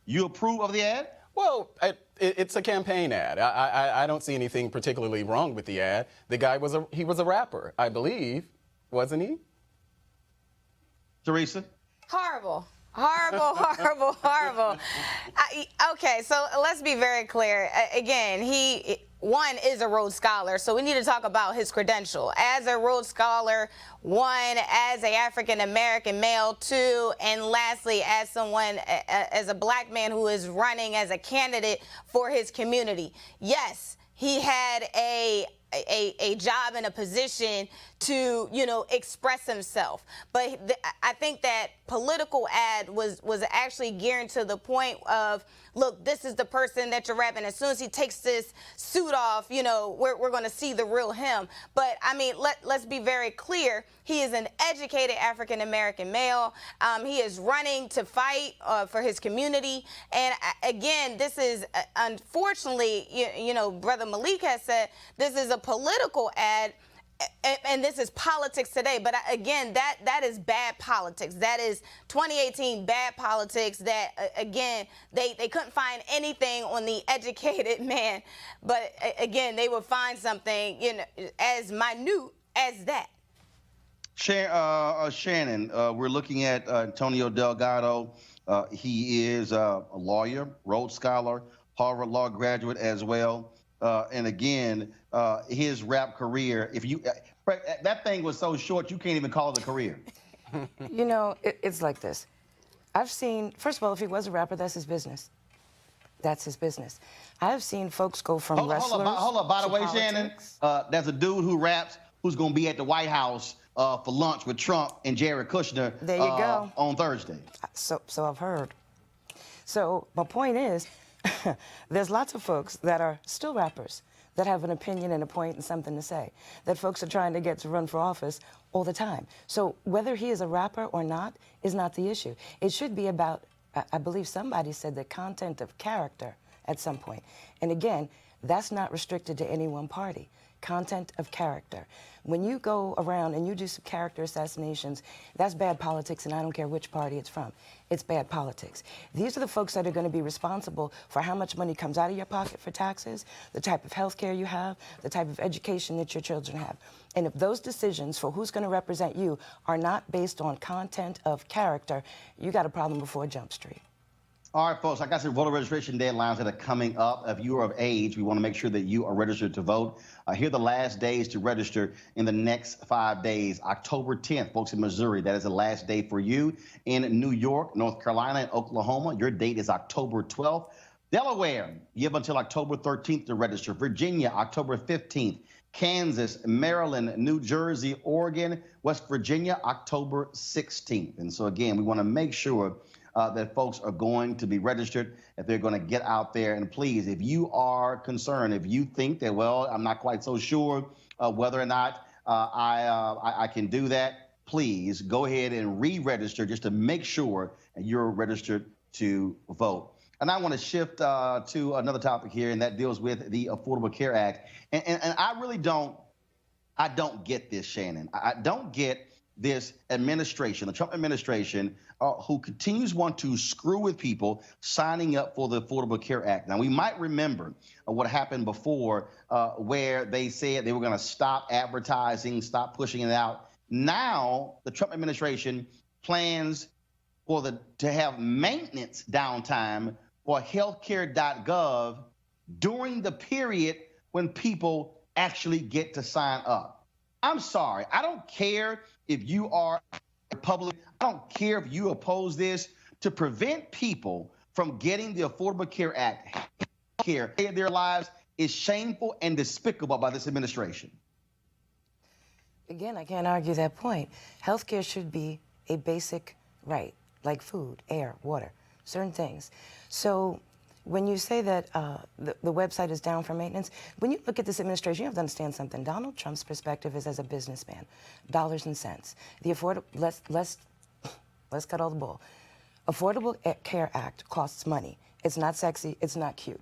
You approve of the ad? Well, it's a campaign ad. I don't see anything particularly wrong with the ad. The guy was a rapper, I believe, wasn't he? Teresa? Horrible. Horrible, horrible, horrible. Okay, so let's be very clear. Again, he is a Rhodes Scholar, so we need to talk about his credential. As a Rhodes Scholar, one, as an African-American male, two, and lastly, as someone, as a black man who is running as a candidate for his community. Yes, he had a job and a position to, express himself. But I think that political ad was actually geared to the point of, look, this is the person that you're rapping. As soon as he takes this suit off, we're going to see the real him. But, I mean, let's be very clear. He is an educated African-American male. He is running to fight for his community. And, again, this is, unfortunately, Brother Malik has said, this is a political ad. And this is politics today. But again, that is bad politics. That is 2018 bad politics that, again, they couldn't find anything on the educated man. But again, they would find something, as minute as that. Shannon, we're looking at Antonio Delgado. He is a lawyer, Rhodes Scholar, Harvard Law graduate as well. And again, his rap career, that thing was so short, you can't even call it a career. It's like this. I've seen, first of all, if he was a rapper, that's his business. That's his business. I've seen folks go from wrestlers Hold up. By the way, politics. Shannon, there's a dude who raps who's going to be at the White House for lunch with Trump and Jared Kushner there you go. On Thursday. So I've heard. So my point is, there's lots of folks that are still rappers that have an opinion and a point and something to say, that folks are trying to get to run for office all the time. So whether he is a rapper or not is not the issue. It should be about, I believe somebody said, the content of character at some point. And again, that's not restricted to any one party. Content of character. When you go around and you do some character assassinations, that's bad politics, and I don't care which party it's from. It's bad politics. These are the folks that are going to be responsible for how much money comes out of your pocket for taxes, the type of health care you have, the type of education that your children have. And if those decisions for who's going to represent you are not based on content of character, you got a problem before Jump Street. All right, folks, like I said, voter registration deadlines that are coming up. If you are of age, we want to make sure that you are registered to vote. Here are the last days to register in the next 5 days. October 10th, folks in Missouri, that is the last day for you. In New York, North Carolina, and Oklahoma, your date is October 12th. Delaware, you have until October 13th to register. Virginia, October 15th. Kansas, Maryland, New Jersey, Oregon, West Virginia, October 16th. And so, again, we want to make sure that folks are going to be registered, if they're going to get out there. And please, if you are concerned, if you think that, well, I'm not quite so sure whether or not I can do that, please go ahead and re-register just to make sure you're registered to vote. And I want to shift to another topic here, and that deals with the Affordable Care Act. And I really don't get this, Shannon. I don't get this administration, the Trump administration, who continues want to screw with people signing up for the Affordable Care Act. Now, we might remember what happened before where they said they were going to stop advertising, stop pushing it out. Now, the Trump administration plans to have maintenance downtime for healthcare.gov during the period when people actually get to sign up. I'm sorry. I don't care if you are Republican. I don't care if you oppose this. To prevent people from getting the Affordable Care Act, care their lives, is shameful and despicable by this administration. Again, I can't argue that point. Healthcare should be a basic right, like food, air, water, certain things. So when you say that the website is down for maintenance, when you look at this administration, you have to understand something. Donald Trump's perspective is as a businessman, dollars and cents. The let's cut all the bull. Affordable Care Act costs money. It's not sexy. It's not cute.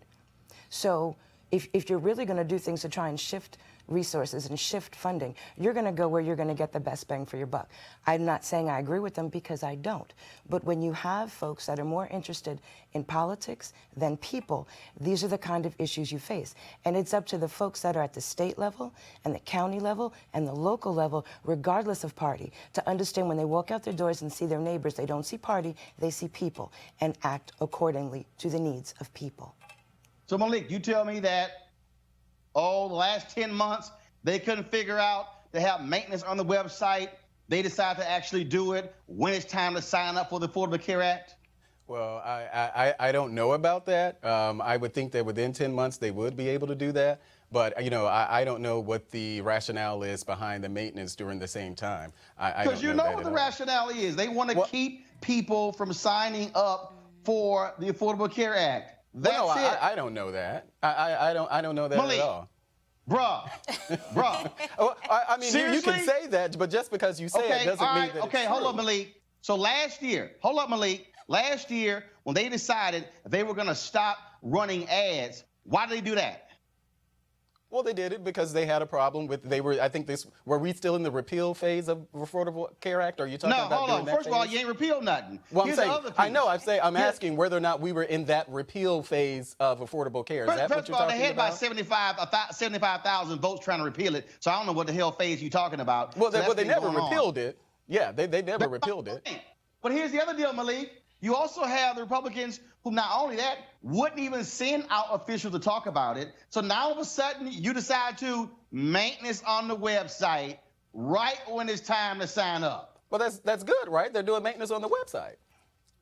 So if you're really going to do things to try and shift resources and shift funding, you're going to go where you're going to get the best bang for your buck. I'm not saying I agree with them because I don't. But when you have folks that are more interested in politics than people, these are the kind of issues you face. And it's up to the folks that are at the state level and the county level and the local level, regardless of party, to understand when they walk out their doors and see their neighbors, they don't see party, they see people, and act accordingly to the needs of people. So, Malik, you tell me that, the last 10 months, they couldn't figure out to have maintenance on the website. They decided to actually do it when it's time to sign up for the Affordable Care Act? Well, I don't know about that. I would think that within 10 months they would be able to do that. But, you know, I don't know what the rationale is behind the maintenance during the same time. Because you know what the rationale is. They want to keep people from signing up for the Affordable Care Act. That's well, no, it. I don't know that. I don't know that Malik, at all. Bruh. Well, I mean, you can Seriously? say that, but just because you say it doesn't mean that it's true. hold up, Malik. So last year, last year, when they decided they were going to stop running ads, why did they do that? Well, they did it because they had a problem with, were we still in the repeal phase of Affordable Care Act? Are you talking about hold on. that First of all, phase? you ain't repealed nothing. Well, Here's I'm the saying, other I piece. know, I'm asking whether or not we were in that repeal phase of Affordable Care. Is that what you're talking they had about? about 75,000 votes trying to repeal it, so I don't know what the hell phase you're talking about. Well, So they never going on. repealed it. Yeah, they never repealed it. But here's the other deal, Malik. You also have the Republicans who not only that, wouldn't even send out officials to talk about it. So now all of a sudden you decide to maintenance on the website right when it's time to sign up. Well, that's good, right? They're doing maintenance on the website.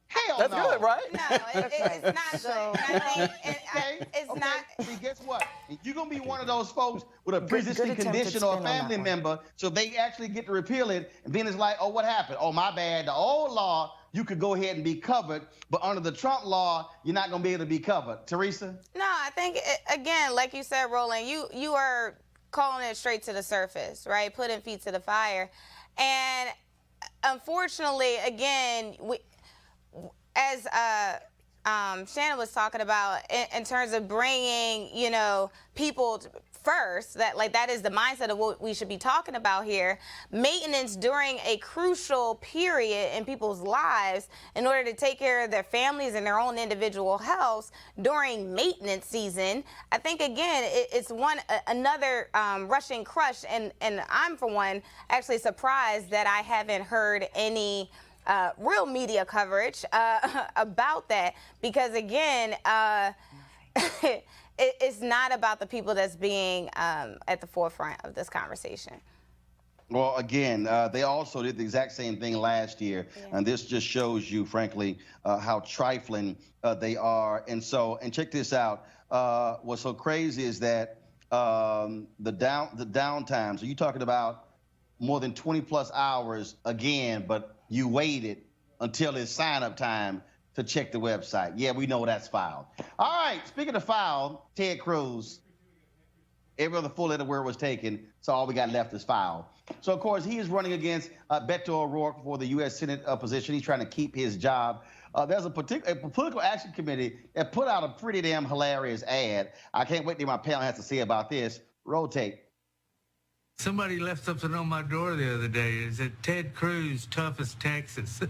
Hell That's no. good, right? No, it's not good. And I think it's Okay. not. See, guess what? You're going to be one of those folks with a Good pre-existing attempted condition or a spin on that family one. member, so they actually get to repeal it, and then it's like, oh, what happened? Oh, my bad. The old law, you could go ahead and be covered, but under the Trump law, you're not going to be able to be covered. Teresa? No, I think, again, like you said, Roland, you are calling it straight to the surface, right? Putting feet to the fire. And unfortunately, again, as Shannon was talking about, in terms of bringing, people first, that is the mindset of what we should be talking about here. Maintenance during a crucial period in people's lives in order to take care of their families and their own individual health during maintenance season. I think, again, it's another Russian crush, and I'm, for one, actually surprised that I haven't heard any real media coverage about that, because, again, it's not about the people that's being at the forefront of this conversation. Well, again, they also did the exact same thing last year, and this just shows you, frankly, how trifling they are. And check this out. What's so crazy is that the downtime. So you're talking about more than 20+ hours again, but you waited until it's sign-up time to check the website. Yeah, we know that's filed. All right, speaking of filed, Ted Cruz, every other full letter word was taken, so all we got left is filed. So, of course, he is running against Beto O'Rourke for the U.S. Senate position. He's trying to keep his job. There's a political action committee that put out a pretty damn hilarious ad. I can't wait to hear my panel has to say about this. Rotate. Somebody left something on my door the other day. It said, Ted Cruz, toughest Texas.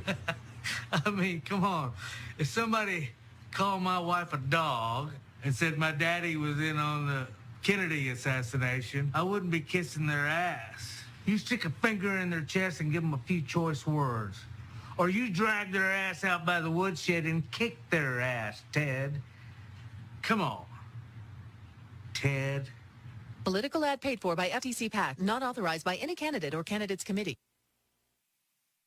I mean, come on. If somebody called my wife a dog and said my daddy was in on the Kennedy assassination, I wouldn't be kissing their ass. You stick a finger in their chest and give them a few choice words. Or you drag their ass out by the woodshed and kick their ass, Ted. Come on, Ted. Political ad paid for by FTC PAC, not authorized by any candidate or candidates committee.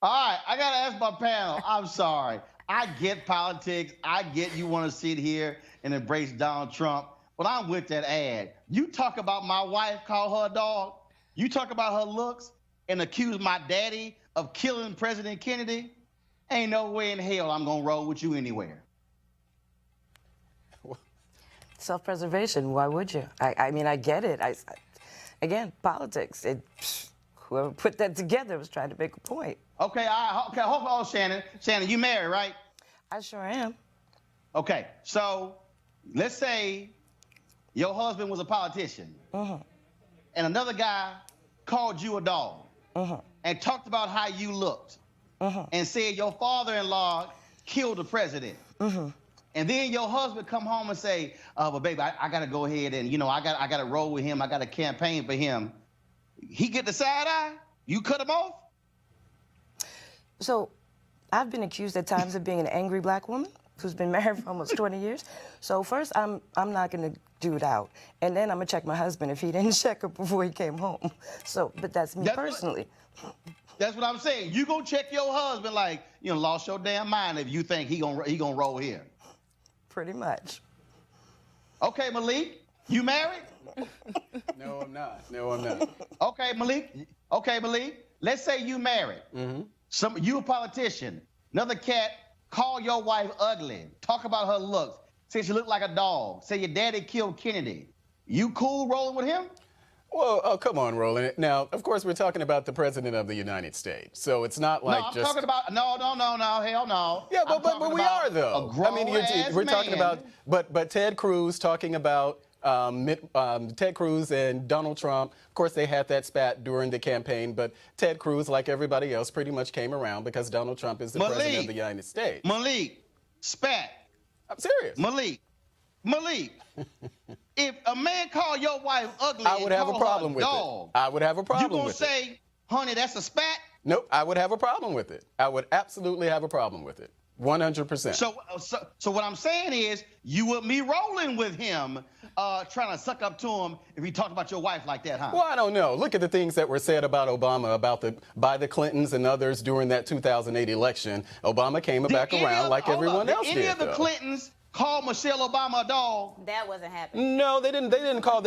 All right, I got to ask my panel. I'm sorry. I get politics. I get you want to sit here and embrace Donald Trump, but I'm with that ad. You talk about my wife, call her a dog. You talk about her looks and accuse my daddy of killing President Kennedy. Ain't no way in hell I'm going to roll with you anywhere. Self-preservation, why would you? I mean, I get it. Again, politics. Whoever put that together was trying to make a point. Okay, hold on, Shannon. Shannon, you married, right? I sure am. Okay, so let's say your husband was a politician, and another guy called you a dog, and talked about how you looked, and said your father-in-law killed the president. And then your husband come home and say, well, baby, I got to go ahead and, I got to roll with him. I got to campaign for him. He get the side eye? You cut him off? So I've been accused at times of being an angry black woman who's been married for almost 20 years. So first, I'm not going to do it out. And then I'm going to check my husband if he didn't check her before he came home. So, but that's me personally. That's what I'm saying. You going to check your husband like, lost your damn mind if you think he gonna roll here. Pretty much. Okay, Malik, you married? No, I'm not. No, I'm not. Okay, Malik. Let's say you married. You a politician. Another cat call your wife ugly. Talk about her looks. Say she looked like a dog. Say your daddy killed Kennedy. You cool rolling with him? Well, oh, come on, Roland. Now, of course, we're talking about the President of the United States. So it's not like I'm talking about, no, hell no. Yeah, but we are, though. I mean, we're talking about, but Ted Cruz talking about Ted Cruz and Donald Trump. Of course, they had that spat during the campaign, but Ted Cruz, like everybody else, pretty much came around because Donald Trump is the President of the United States. Malik, spat. I'm serious. Malik. If a man call your wife ugly, I would have a problem with it. I would have a problem with it. You gonna say, honey, that's a spat? Nope, I would have a problem with it. I would absolutely have a problem with it. 100%. So what I'm saying is, you would be rolling with him, trying to suck up to him if he talked about your wife like that, huh? Well, I don't know. Look at the things that were said about Obama, by the Clintons and others during that 2008 election. Obama came back around like everyone else did. Any of the Clintons call Michelle Obama a dog? That wasn't happening. No, they didn't call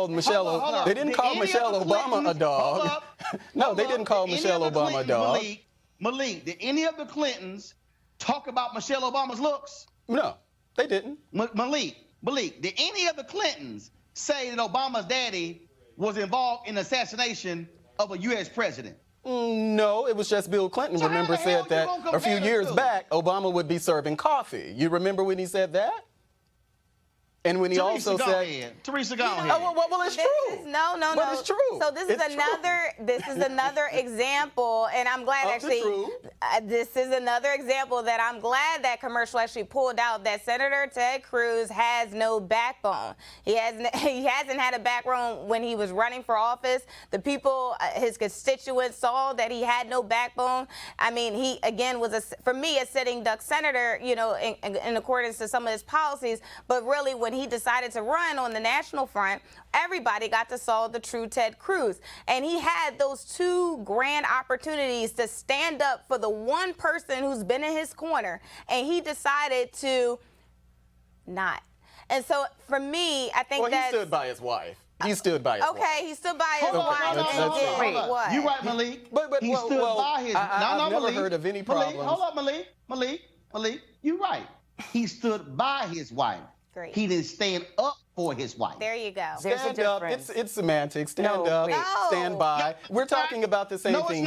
Michelle. They didn't call Michelle Obama a dog. No, they didn't call Michelle Obama a dog. Malik, did any of the Clintons talk about Michelle Obama's looks? No, they didn't. Malik, did any of the Clintons say that Obama's daddy was involved in the assassination of a U.S. president? No, it was just Bill Clinton, remember, said that a few years back, Obama would be serving coffee. You remember when he said that? And when he also said, Teresa, go ahead. Well, it's true. No. But it's true. So this is another example, and I'm glad this is another example that I'm glad that commercial actually pulled out, that Senator Ted Cruz has no backbone. He hasn't had a backbone when he was running for office. The people, his constituents, saw that he had no backbone. I mean, he again was for me a sitting duck senator, in accordance to some of his policies, but really when he decided to run on the national front, everybody got to saw the true Ted Cruz. And he had those two grand opportunities to stand up for the one person who's been in his corner, and he decided to not. And so for me, I think he stood by his wife. He stood by his wife. Okay, he stood by his wife. Wait, what? You're right, Malik. But he stood by his. I've never heard of any problems. Hold up, Malik. You're right. He stood by his wife. Great. He didn't stand up for his wife. There you go. Stand up. It's semantics. Stand up. Stand by. We're talking about the same thing.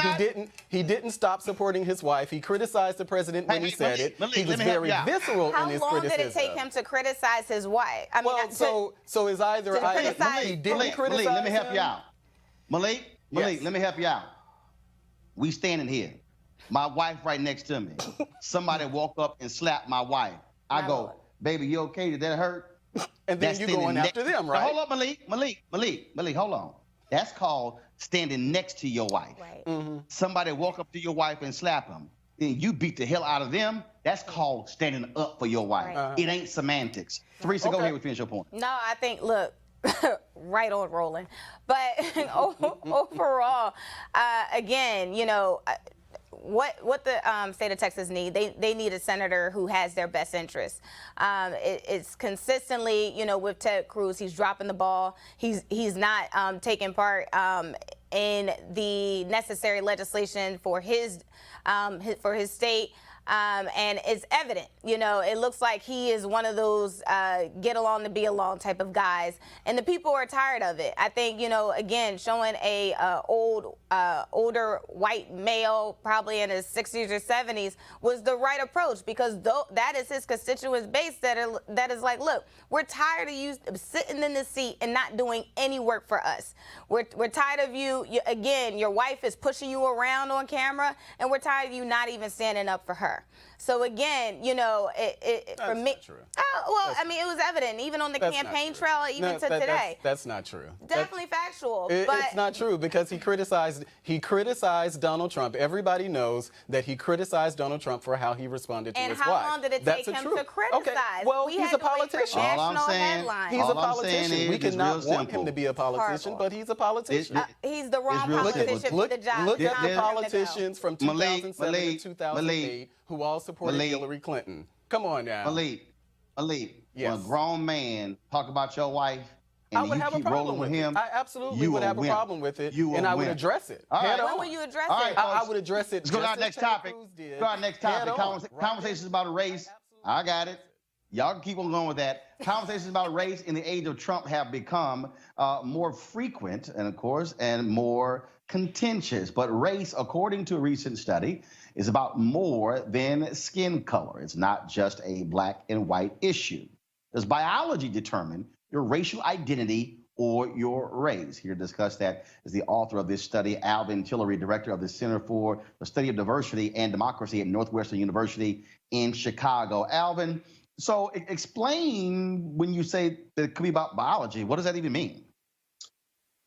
He didn't stop supporting his wife. He criticized the president when he said it. He was very visceral in his criticism. How long did it take him to criticize his wife? I mean, so is either he didn't criticize. Let me help you out. Malik, Yes. let me help you out. We standing here. My wife right next to me. Somebody walk up and slap my wife. I go, baby, you okay? Did that hurt? And then you going after them, right? Now, hold up, Malik, hold on. That's called standing next to your wife. Right. Somebody walk up to your wife and slap him. Then you beat the hell out of them. That's called standing up for your wife. Right. It ain't semantics. Teresa, go ahead and finish your point. No, I think, look, right on, Roland. But overall, again, you know, what the state of Texas need, they need a senator who has their best interests. It's consistently, you know, with Ted Cruz, he's dropping the ball. He's not taking part in the necessary legislation for his state. And it's evident, you know, it looks like he is one of those get along to be along type of guys. And the people are tired of it. I think, you know, again, showing a older white male, probably in his 60s or 70s, was the right approach, because that is his constituent base that is like, look, we're tired of you sitting in this seat and not doing any work for us. We're tired of you, again, your wife is pushing you around on camera, and we're tired of you not even standing up for her. So again, you know, for me, I mean, it was evident even on the campaign trail, even to today. That's not true. Definitely factual. But It's not true, because he criticized Donald Trump. Everybody knows that he criticized Donald Trump for how he responded to his wife. And how long did it take him to criticize? Okay. Well, he's a politician. He's a politician. We cannot want him to be a politician, but he's a politician. He's the wrong politician for the job. Look at the politicians from 2007 to 2008 who all supported Hillary Clinton. Come on now. Malik, yes. When a grown man talk about your wife and you keep rolling with him, I absolutely would have a problem with it, and I would address it. When will you address it? I would address it. Let's go to our next topic. Conversations about race. I got it. Y'all can keep on going with that. Conversations about race in the age of Trump have become more frequent, and of course, and more contentious. But race, according to a recent study, is about more than skin color. It's not just a black and white issue. Does biology determine your racial identity or your race? Here to discuss that is the author of this study, Alvin Tillery, director of the Center for the Study of Diversity and Democracy at Northwestern University in Chicago. Alvin, so explain when you say that it could be about biology. What does that even mean?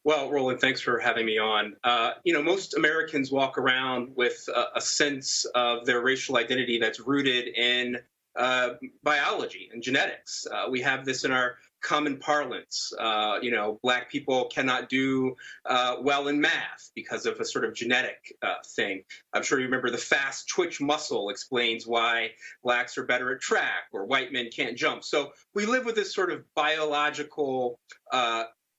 Well, Roland, thanks for having me on. You know, most Americans walk around with a sense of their racial identity that's rooted in biology and genetics. We have this in our common parlance. You know, black people cannot do well in math because of a sort of genetic thing. I'm sure you remember the fast twitch muscle explains why blacks are better at track, or white men can't jump. So we live with this sort of biological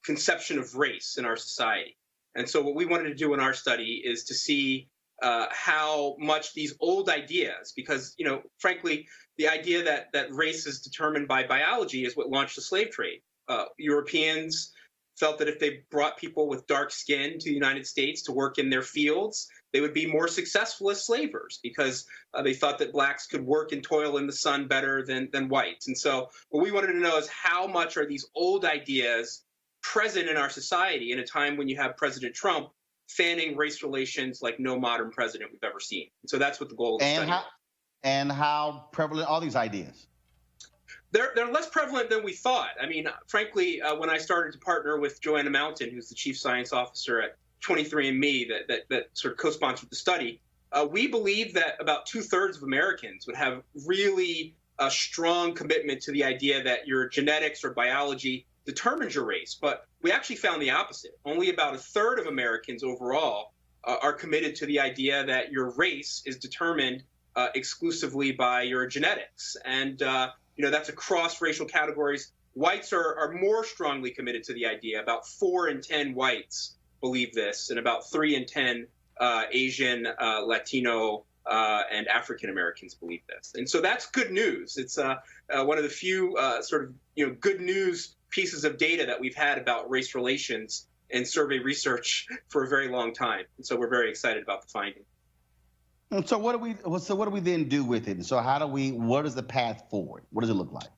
conception of race in our society. And so what we wanted to do in our study is to see how much these old ideas, because, you know, frankly, the idea that race is determined by biology is what launched the slave trade. Europeans felt that if they brought people with dark skin to the United States to work in their fields, they would be more successful as slavers, because they thought that blacks could work and toil in the sun better than whites. And so what we wanted to know is how much are these old ideas present in our society in a time when you have President Trump fanning race relations like no modern president we've ever seen. And so that's what the goal of the study was. And how prevalent are these ideas? They're less prevalent than we thought. I mean, frankly, when I started to partner with Joanna Mountain, who's the chief science officer at 23andMe that sort of co-sponsored the study, we believe that about 2/3 of Americans would have really a strong commitment to the idea that your genetics or biology determines your race. But we actually found the opposite. Only about 1/3 of Americans overall are committed to the idea that your race is determined exclusively by your genetics. And, you know, that's across racial categories. Whites are more strongly committed to the idea. About 4 in 10 whites believe this, and about 3 in 10 Asian, Latino, and African Americans believe this. And so that's good news. It's one of the few sort of, you know, good news pieces of data that we've had about race relations and survey research for a very long time. And so we're very excited about the finding. And so what do we then do with it? And so what is the path forward? What does it look like?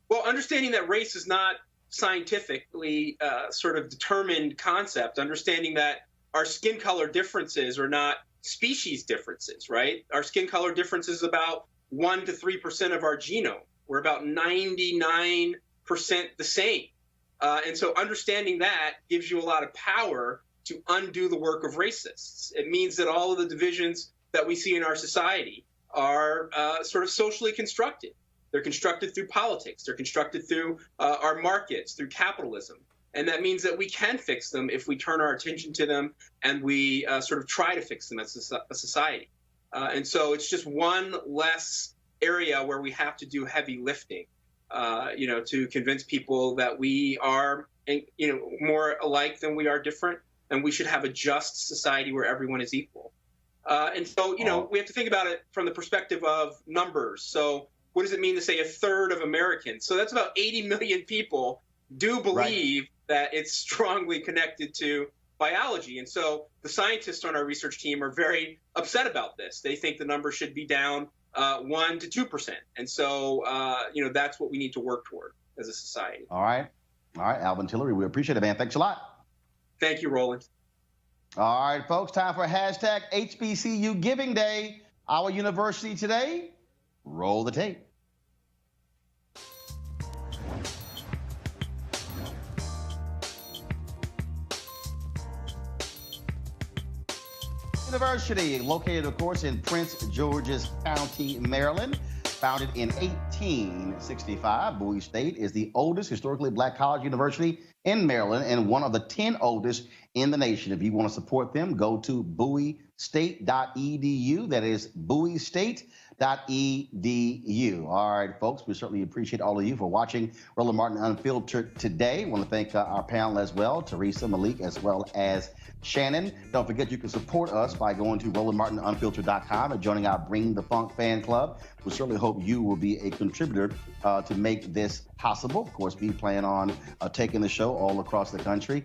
Well, understanding that race is not scientifically sort of determined concept, understanding that our skin color differences are not species differences, right? Our skin color difference is about 1 to 3% of our genome. We're about 99% the same. And so understanding that gives you a lot of power to undo the work of racists. It means that all of the divisions that we see in our society are sort of socially constructed. They're constructed through politics. They're constructed through our markets, through capitalism. And that means that we can fix them if we turn our attention to them and we sort of try to fix them as a society. And so it's just one less area where we have to do heavy lifting, to convince people that we are, more alike than we are different, and we should have a just society where everyone is equal. And so, we have to think about it from the perspective of numbers. So what does it mean to say a third of Americans? So that's about 80 million people do believe that it's strongly connected to biology. And so the scientists on our research team are very upset about this. They think the number should be down 1 to 2%. And so, that's what we need to work toward as a society. All right, Alvin Tillery, we appreciate it, man. Thanks a lot. Thank you, Roland. All right, folks, time for hashtag HBCU Giving Day. Our university today, roll the tape. University, located, of course, in Prince George's County, Maryland. Founded in 1865, Bowie State is the oldest historically black college university in Maryland and one of the 10 oldest in the nation. If you want to support them, go to bowiestate.edu. That is bowiestate.edu. All right, folks, we certainly appreciate all of you for watching Roland Martin Unfiltered today. I want to thank our panel as well, Teresa, Malik, as well as Shannon. Don't forget you can support us by going to RolandMartinUnfiltered.com and joining our Bring the Funk fan club. We certainly hope you will be a contributor to make this possible. Of course, we plan on taking the show all across the country,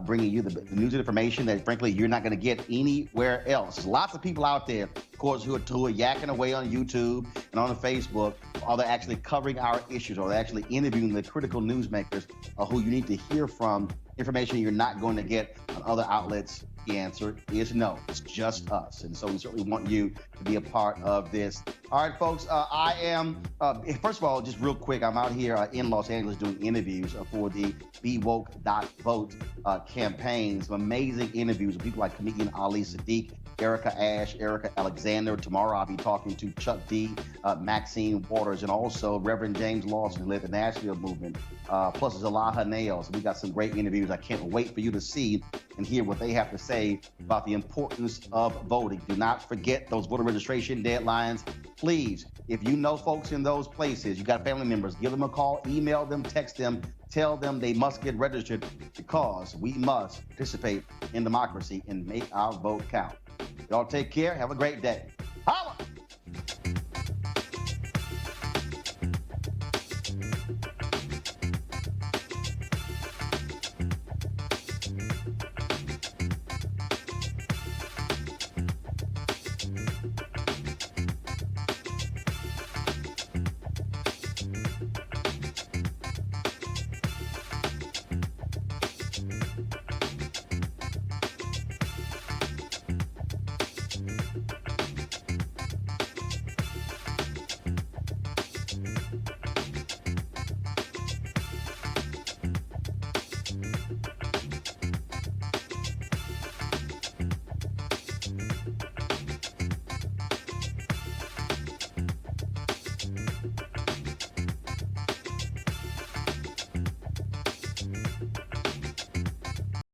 bringing you the news and information that, frankly, you're not going to get anywhere else. There's lots of people out there, of course, who are yakking away on YouTube and on Facebook. Are they actually covering our issues? Are they actually interviewing the critical newsmakers who you need to hear from? Information you're not going to get on other outlets? The answer is no. It's just us. And so we certainly want you to be a part of this. All right, folks, I am, first of all, just real quick, I'm out here in Los Angeles doing interviews for the BeWoke.vote campaign. Some amazing interviews with people like comedian Ali Sadiq, Erica Ash, Erica Alexander. Tomorrow I'll be talking to Chuck D, Maxine Waters, and also Reverend James Lawson, who led the Nashville movement, plus Zalaha Nails. We got some great interviews. I can't wait for you to see and hear what they have to say about the importance of voting. Do not forget those voter registration deadlines. Please, if you know folks in those places, you got family members, give them a call, email them, text them, tell them they must get registered because we must participate in democracy and make our vote count. Y'all take care. Have a great day.